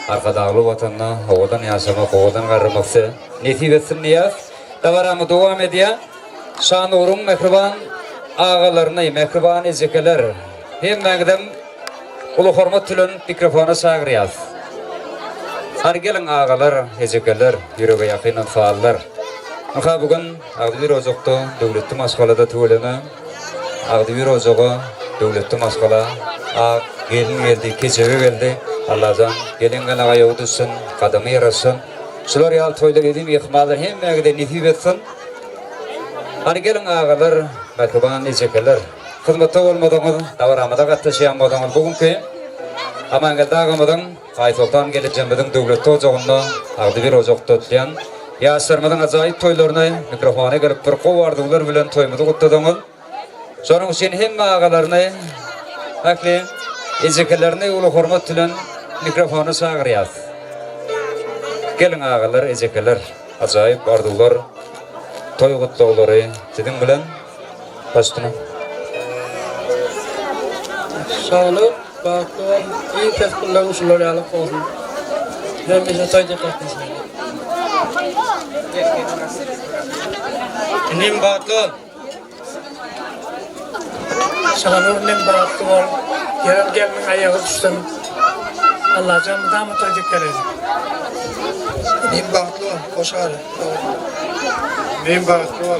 [SPEAKER 1] Arkadağlı vatanına, havadan yaşamak, havadan karırmaksa. Netip etsin niyaz. Davaramı devam ediyor. Şan uğrun mekriban ağalarına, mekriban ezekeler. Hem mengdem ulu hormat tülün mikrofona çağırıyaz. Har gelin ağalar, ezekeler, yüreğe yakinen faallar. Nıqa bugün Ağdibir Ozok'ta devletli maşgalada tüvelene Ağdibir Ozok'a devletli maşgala gelin geldi, keçevi geldi. Allah'tan gelin gana ayağı düşsün, kadımı yarasın. Şular yal toyla edeyim, ihmalar hem mağde nefib etsin. Hani gelin ağalar, mekruban ezekeler. Hizmette olmadığımız, davramada kattaşıyanmadığımız bugünkü aman geldi ağamadan Aysoltan geleceğimizin devletli Ozok'unda Ağdibir Ozok'ta ötleyen yaşlarımızın acayip toylarına mikrofona gelip bir kovardılar bilen toyumuzu kutladığımız. Sonra için hem ağalarına, haklı, ezekelerine ulu hormat tülen mikrofonu çağırıyaz. Gelin ağalar, ezekeler, acayip ardular, toy kutluları, sizin bilen baştına.
[SPEAKER 12] Sağlık, baktılar, iyi tezgirler usulları alıp olsun. Ben bize toyda katmışım. Nim batlı. Şanur nim batlı var. Yerel gelmin ayağı düştüm. Allah canımı da mı toyda gelecek? Nim batlı var. Koşar. Nim batlı var.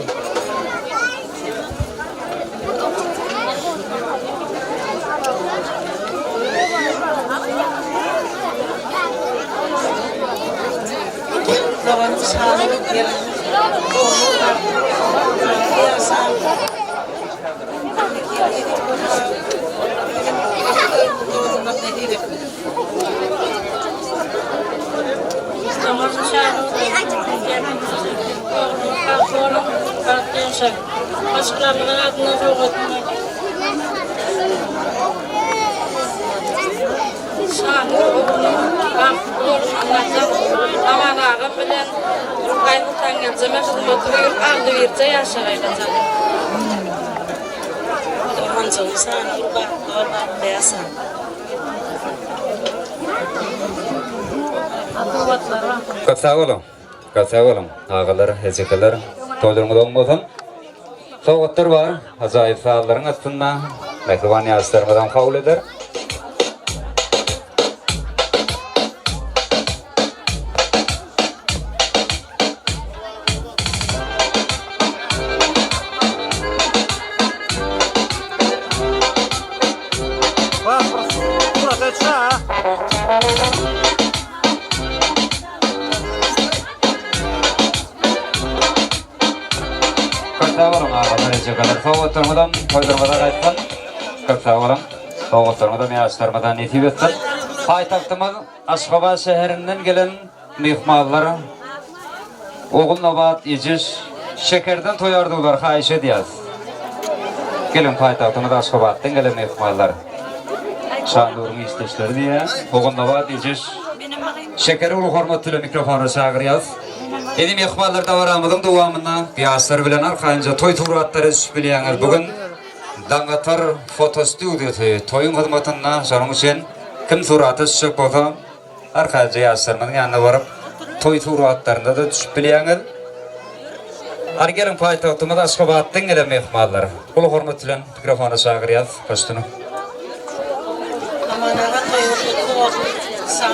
[SPEAKER 10] Babanın sağlığı gelin. Başkalarının adına çok etmek. Sağlığı oğlum, baktılar, anlatacağım. Aman ağa bilen, kaybotan geleceğime hizmet buyur, ardı verce yaşayacağım. Ormancığım sağlığı baktılar, baktılar.
[SPEAKER 1] Sağ olun. Ağalar, ezekeler, toydurmadı olmasın. Soğutlar var, acayip sağların aslında. Mekruban yaşlarımızdan kabul eder.
[SPEAKER 9] Burada
[SPEAKER 1] teşekkürler. Soğuklarmadan, koydurmadan aytkan. Çok sağ olun. Soğuklarmadan, yaşlarmadan netip etsin. Paytahtımız Aşgabat şehrinden gelen mihmallar Oğul Nabat İciş şekerden toyardılar, hayiş ediyaz. Gelin paytahtımız Aşgabat'tan gelen mihmallar. Şanlıurun isteşleri diye Oğul Nabat İciş şekeri ulu hormatıyla mikrofonu çağırıyaz. Edim ihmallarda varamıdım duvamına piyaslar bilen arkayınca toy turatları süpüleyenler bugün Dangatar fotostudiyosu toyun hizmetine sonun için kim suratı düşük olsa arkayınca yaşlarının yanına varıp toy turatlarında da süpüleyenler. Hadi gelin payitahtımda Aşgabat'tan gelen mehmallar. Ulu hormatıyla mikrofonu çağırıyaz. Koştunu.
[SPEAKER 10] Aman ağa toyunu sağ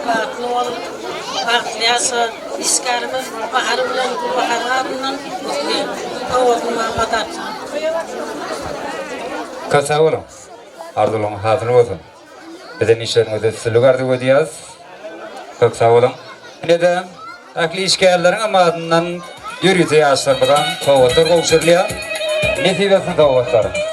[SPEAKER 10] farklı olup farklı yasa iskarımız baharından baharlarından oğluma batarsan.
[SPEAKER 1] Kasa olun. Ardılığın hazır olsun. Bizden işlerimizi sülük ardı ödeyaz. Çok sağ olun. Yine de akli işgayerlerin ama adından yürüyütü yaşlarından soğutlar kovşurluya. Nesibesin soğutlar.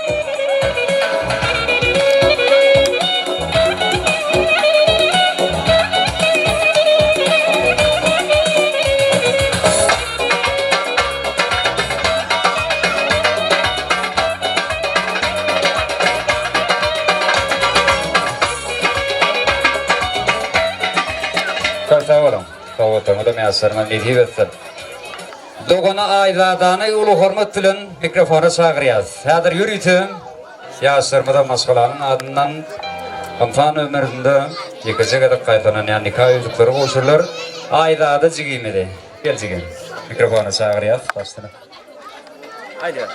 [SPEAKER 1] Sağ olun. Soğutumu da meyaslarına netip etsin. Doğuna ayzadanı ulu hormat tülün mikrofonu çağırıyaz. Hadir yürüytüm. Yaşlarımda maskalanın adından Kampan ömründe yıkıcı kadar kaytanan yani nikah yüzükleri koşurlar. Ayzada cigimedi. Gel cigim. Mikrofonu çağırıyaz. Başını. Haydi.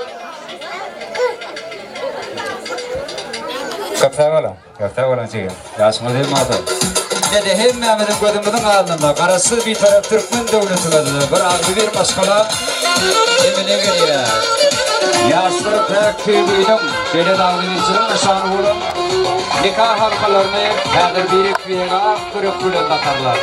[SPEAKER 1] Kapsa olun cigim. Yaşma değil mi adı? Dedi hem Mehmet'in kodumuzun ağzında karası bir taraf Türkmen devleti adı. Bir ağzı bir maskala emine geliyor. Yaşları pek tüydüydüm. Şöyle davranışçının nişanı olun. Nikah halkalarını kadir birik birine kırık kulüp atarlar.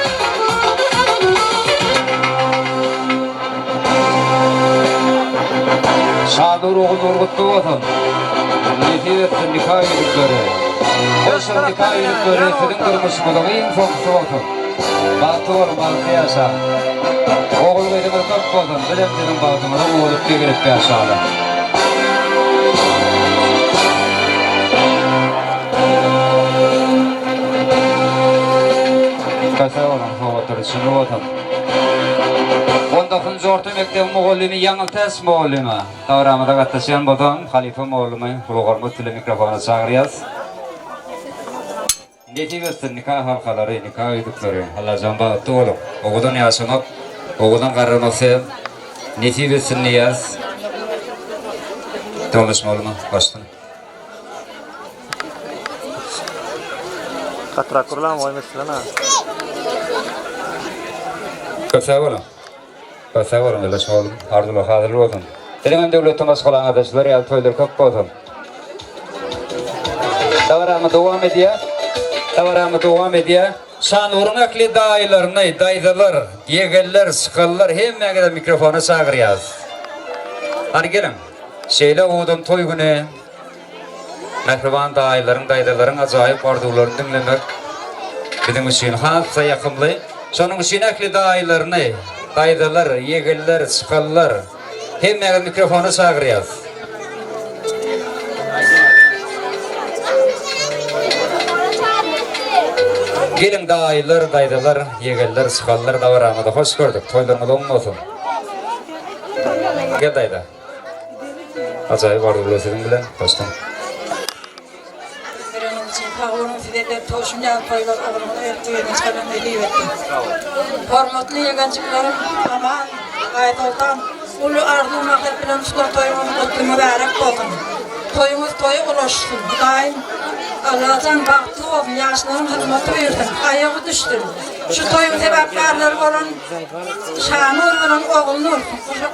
[SPEAKER 1] Şadur oğul orgutlu olsun. Nefis etsin nikah yürükleri. Hoşun nikah yürükleri senin kırmış buluğu en sonsuzu olsun. Bahtı olun, bahtı yaşa. Oğul beydimiz çok olsun. Bilem senin bahtımına oğulup devirip yaşadı. Kasa olun, soğutları şimdi olsun. 19. orta mektebi muğallimi, Yanıltes muğallimi. Davramada kattaşıyan bodan, Halife muğallimi, Bulgarmut tili mikrofonu çağırıyaz. Netip etsin nikah halkaları, nikah üydükleri. Allah can bağıttı olun. Oğudan yaşamak, oğudan kararmak sevim. Netip etsin niyaz. Dolaşma olma, başlayın.
[SPEAKER 9] Katrak kurulan var mesela.
[SPEAKER 1] Kasa olun. Kasa olun, dolaşma olun. Ardılıq hazır olsun. Dileğim devletin maskalan adaşlar, yal toylar köp olsun. Davarama devam ediyor. Şanlıurun akli dayılarını, dayıdalar, yegeller, sıkallar, hemen kadar mikrofonu çağırıyaz. Hadi gelin. Şeyle oğudun toy günü. Mehriban dayıların, dayıdaların acayip arzularını dinlemek bizim için halsa yakımlı. Sonun için akli dayılarını, dayıdalar, yegeller, sıkallar, hemen kadar mikrofonu çağırıyaz. Gelin dayılar, dayıdalar, yegeller, sıkallar davranmadı. Hoş gördük. Toylarına olmasın. Gel dayıda. Acayip arzular sizin bilen. Hoştum.
[SPEAKER 10] Benim için kavurun fidede toşunca toylar alımını ertuğunuz kadın ediyor ettim. Hormatlı yegancıklarım aman ayetoltan ulu arzu makar bilen uskor toyumun kutlu mübarek olsun. Toyumuz toyu ulaşsın. Daim Allah'tan baktı olsun, yaşların hizmeti buyurdun, ayağı düştün. Şu toyun sebepkarları olan Şanur olan oğulnur,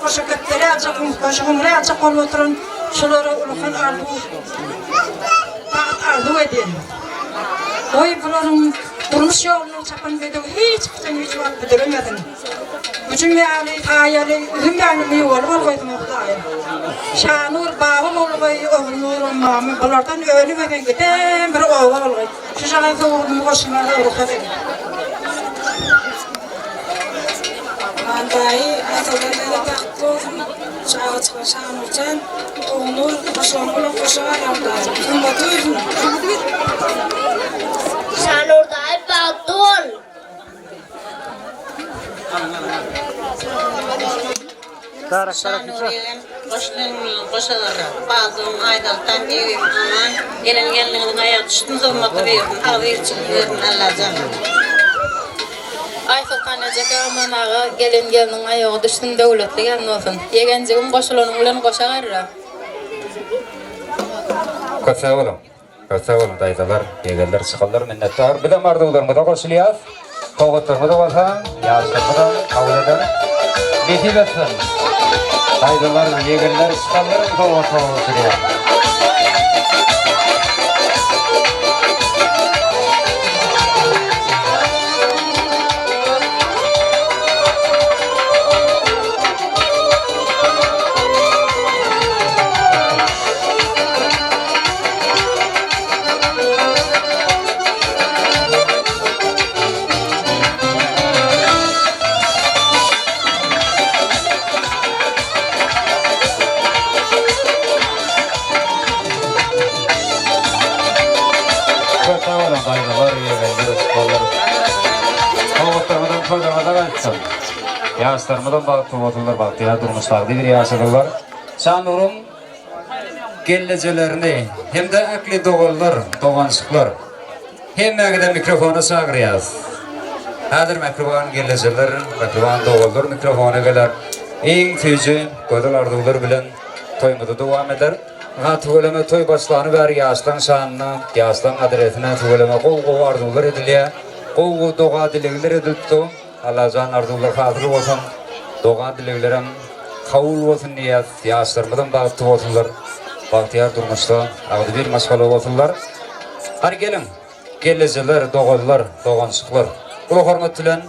[SPEAKER 10] koşu götleri alacak, koşu kumru alacak ol oturun, şuları ulukun ardu edin. Oy bunların Durmuş yolunu çapan dedi, hiç kimsenin hiç var bitiremedin. Bütün yani hayali, üzüm yani mi olup koydum oktayım. Şanur, bağım olup oğlunur, mamı, bunlardan ölü ve giden bir oğul olup. Şu şanan soğuduğumu koşunlarda olup dedim. Mandayı, atalarına baktı olsun. Şağı çıkma Şanurcan, oğlunur, koşuğunu koşuğa yavrular. Kımba duyun.
[SPEAKER 13] Şanur'da baktı ol.
[SPEAKER 12] Şanur'un
[SPEAKER 13] koşaları bazı aydaltan evim aman gelen ayak düştüm zormatı verdim ağı için verdim Allah'ım.
[SPEAKER 14] Ay Sultan Eceke aman ağa gelin ayağı düştüm devletli gelin olsun. Yegenciğim koşulanın ulan koşa garra.
[SPEAKER 1] Köse olun daydalar, yegeller çıkallar minnettar. Bir de mardılarımı da koşuluyaz. Toğutlarımı da olsa, yazlarımı da kabul eder. Nefib etsin. Daydalar, yegeller çıkallar, toğutlarıyaz. Yaşlarımdan baktım oturlar baktı ya durmuşlardı bir yaşadılar. Şanur'un geleceğlerini hem de akli doğullar, doğanışıklar hem de mikrofonu sağırıyaz. Hadir mikrofon geleceğler, mikrofon doğullar mikrofonu gelir. En tüyücü kodalardılar bilen toymadı devam eder. Tuğulama toy başlarını ver yaşlan şanına, yaşlan adresine tuğulama koğu arzular ediliyor. Koğu doğa dilekler edildi. Allah can arzular hazır olsun. Doğa dileklerim kavul olsun niyet. Yaşlarımdan baktı olsunlar. Bahtiyar durmuşta. Ağdı bir maşgalı olsunlar. Hadi gelin. Geleceler, doğullar, doğanışıklar. Bu hormat bilen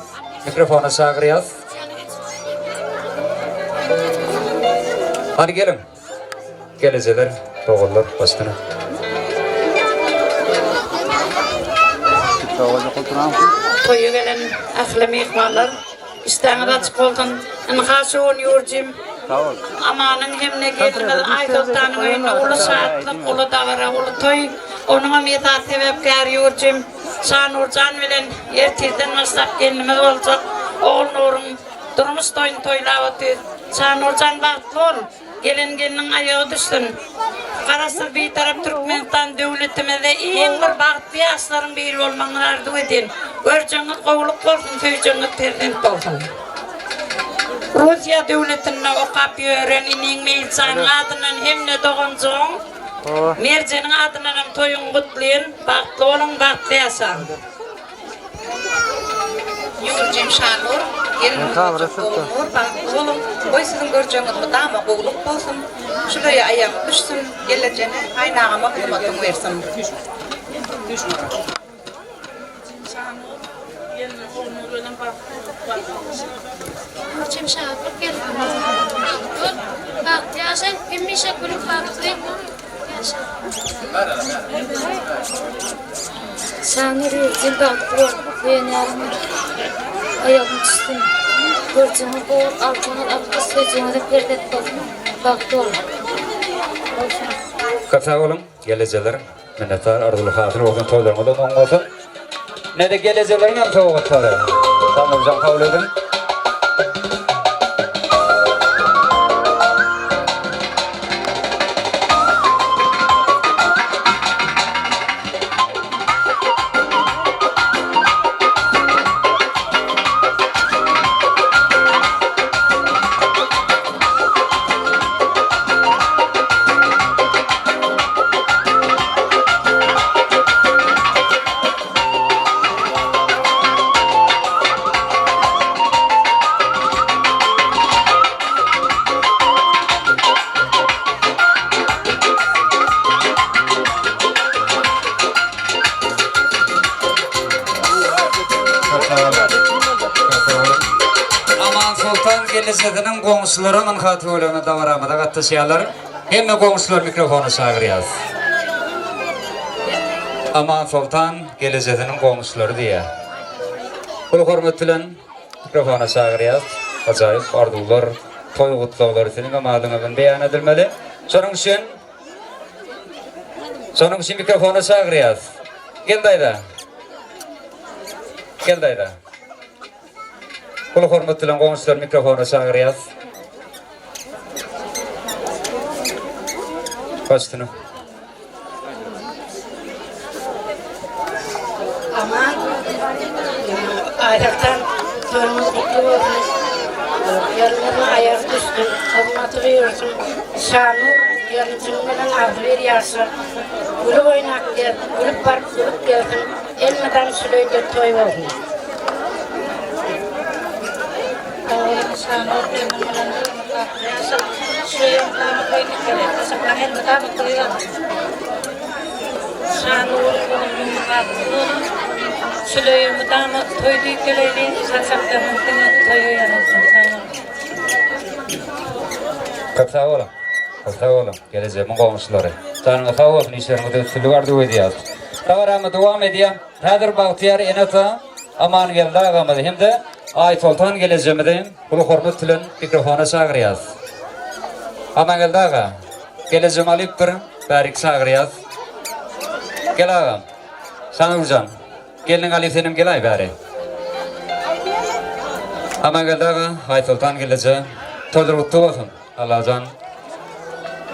[SPEAKER 1] mikrofonu sağırıyaz. Hadi gelin. Geleceler, doğullar başına.
[SPEAKER 12] Toyu gelen ahlami ihmallar İstanbul'da açık oldun. Haşun yurcim. Amanın hemne gelmez. Aytoltanın oyunu ulu saatlık, ulu davara, ulu toy. Onun meta sebepkar yurcim. Şanurcan bilen ertirden başlap gelmez olacak. Oğul Nur'un durmuş toyun toylavatı. Şanurcan baktı ol. Gelin ayağı düşsün. Karasır bir taraf Türkmenistan devletimize en bir baktı yaşların biri olmanı arzu edin. Göreceğiniz kovuluk olsun, söyleyeceğiniz prezident olsun. Rusya devletine o kapıyı öğreninin meyilsanın adının hem ne doğuncun, mercenin adının hem toyun kutlayın, baktı olun, baktı yaşan.
[SPEAKER 14] Yurcim Şanur, gelin olunur, baktı olun. Oy sizin göreceğiniz bu dama kovuluk olsun. Şuraya ayağım düşsün, geleceğine aynağıma kılmatın versin.
[SPEAKER 13] Yurcim Şanur gelin. Bak ya sen kimmişe kulüp baktı. Şanur yurcim baktı. Ben yarım ayağım düştüm. Göreceğiniz bu altına aklı söyleyeceğiniz perdet olsun. Baktı olun.
[SPEAKER 1] Kasa olun, geleceler. Minnettar, arzulu hatır olsun, toylarımı da doğum olsun. Ne de geleceğlerin hem soğukları. Tamam, can kabul edin. Aman Sultan gelizediğinin qoğuşlarının xatırlarına davaramada qatlaşıyalar. Hemme qoğuşlar mikrofonu çağırıyaz. Aman Sultan gelizediğinin qoğuşları diye. Kul hormatlan mikrofonu çağırıyaz. Acayip ardular, toy kutluqları senin amadına beyan edilmeli. Sonun için mikrofonu çağırıyaz. Gel dayda. Gel dayda. Kul hormatlan qoğuşlar mikrofonu çağırıyaz. Baştını.
[SPEAKER 10] Aman ayaktan sorumuz mutlu olsun. Yarınlarına ayak düştü. Hırmatı veriyorsun. Şanı yarıncımdan adı veriyorsun. Gülü oynak gel. Gülüp var gülüp gelsin. Elmeden süleyde toy olsun. Şanı yarıncımdan adı veriyorsun. Süleyden oynak gel. Saklan elmeden toy olsun. Şanı yarıncımdan adı veriyorsun. Süleyman toy değil geleli. Saklan toy olsun.
[SPEAKER 1] Sağ olun. Sağ olun. Geleceğimin qoğuşları. Tanrı sağ olsun işlerinde sülügardı ödeyaz. Tavarama devam ediyor. Hadir Bahtiyar Enata aman geldi ağamadı. Hem de Ay Sultan geleceğimde kulu hormat tilen mikrofona çağırıyaz. Aman geldi ağa. Geleceğim alıp bir barik çağırıyaz. Gel ağam. Sana urcan. Gelin alıp senim gel ay bari. Aman geldi ağa. Ay Sultan geleceğim. Toldur uttu olsun. Allah'tan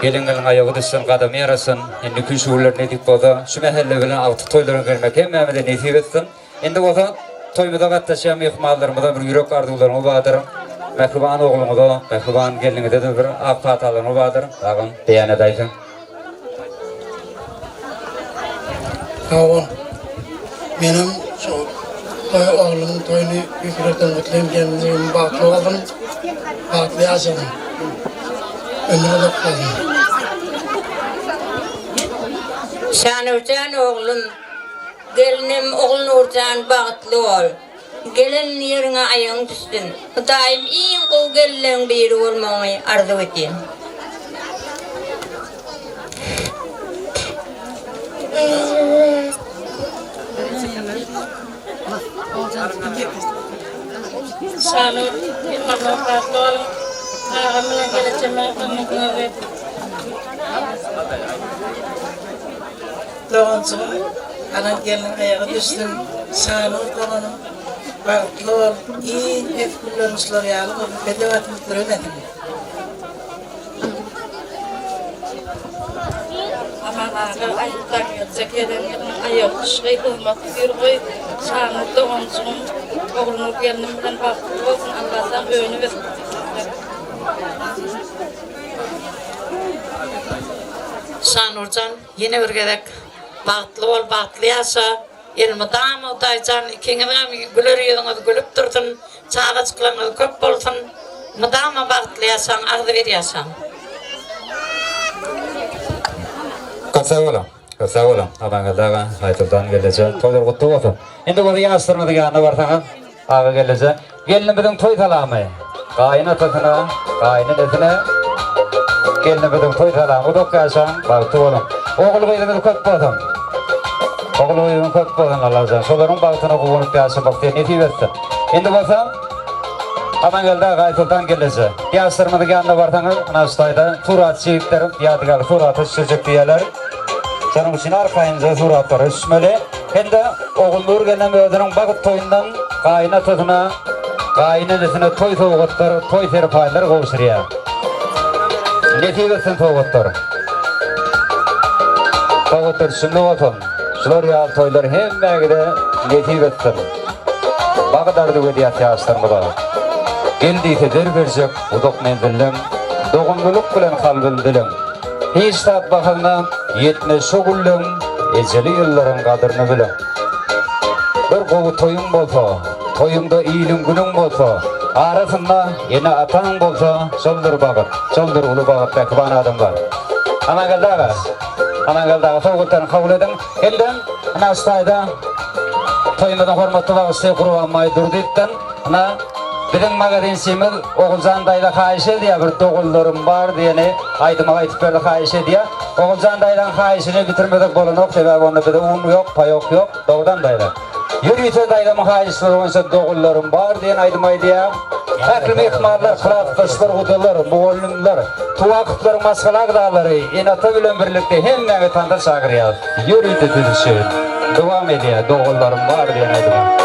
[SPEAKER 1] gelin ayağı düşsün, kadam yarasın. Şimdi kün şuurlar ne dik boza. Şu mehelle bilen altı toylarına gelmek hem de nesip etsin. Şimdi boza toymada kattaşıyam ihmallarımda bir yürek ardularımı bağdırım. Mehruban oğlumu da, mehruban gelini de bir ak patalarımı bağdırım. Ağam beyan edaysın.
[SPEAKER 12] Ağam, benim şu oğlumun toyunu yükürükten mutluyum kendimi bağlı oldum. Bağlı yaşadım. Önüme kaldım.
[SPEAKER 10] Şanurcan oğlum, gelinim oğlun urcan bağıtlı ol. Gelin yerine ayağın düşsün. Daim iyi kol gelin biri olmayı arzu edeyim. Şanur, Allah bağıtlı ol. Ağamına geleceğim, ağamına ver. Doğanca, anan gelin ayağı düştüm. Şanur kolanı, bağıtlı ol. İyi efkullarmışlar yani, bedevatını göremedim. Aman ağa, ayıklar yatacak yerden ayağı düşmeyi bulmak bir koy. Şanur doğancığım, oğlunu gelinimden bağıtlı olsun. Allah'tan öğünü versin.
[SPEAKER 15] Şanurcan yine bir gerek bağıtlı ol, bağıtlı yaşa. Elmi dağım odaycan, ikininden gülür yediniz, gülüp durdun. Çağa çıklarınız köp olsun. Mıdağıma bağıtlı yaşan, ağzı ver yaşan.
[SPEAKER 1] Sağ olun. Sağ olun. Aman geldi Aytul'dan geleceğim. Toylar kutlu olsun. Şimdi bu yaşlarına da yanına varsanız ağa geleceğim. Gelinimizin toy salamı. Kaynatasına, kaynanasına. Gelinimizin toy salamı. Uduk yaşan. Bağıtlı olun. Oğul kıydığınız köp olsun. Oğul kıydığınız köp olsun Allah'tan. Soların bağıtına kuvunup yaşın baktıya nesip etsin. Şimdi basam. Aman geldi Aytul'dan geleceğim. Yaşlarına da yanına varsanız Anastay'da surat şehitlerim. Yadigar suratı çocuk diyeler. Canım için arkayınca suratları üstmeli. Hem de oğulluğur gelen ödünün bakıp toyundan kaynatasına, kaynanasına toy soğuklar, toy serpaylar kovuşuruyor. Nesip etsin soğuklar. Soğuklar şimdi olsun. Şular ya toylar hem belki nesip etsin. Bakıdardı ödeyat yaşlarımda. Geldiyse der verecek uduk menzillim. Doğumluluk bilen kalbim dilim. Hiç tat bakılna yetme şogullum. Eceli yılların kadırını bilim. Bir kovu toyun bolsa, toyunda iyilin günün bolsa, arasında yine atan bolsa, soldur bakıp, soldur ulu bakıp bekban adam var. Aman geldi ağa, soğuklarını kabul edin. Elden, Anastay'da toymadan hormatly bagysy Qurban Maydurditdan ana bizim magazinsimiz Oğulcan dayda haýyş edýär bir dogullarym bar diýeni aýdyma aýtyp berdi haýyş edýär. Oğulcan daydan haýyşyny bitirmedik bolanok sebäbi onda bir un ýok, paýok ýok, dogdan dayda. Ýürüýte dayda haýyşlar bolsa dogullarym bar diýen aýdyma aýdýar. Häkli mehmanlar, kıraatdaşlar, hudalar, muallimler, tuvakıtlar, maskalar dağları, inata bilen birlikte hemmeni tanıda çağırıyor. Yürüyde düzüşün. Devam ediyor. Doğullarım var diye ne demek.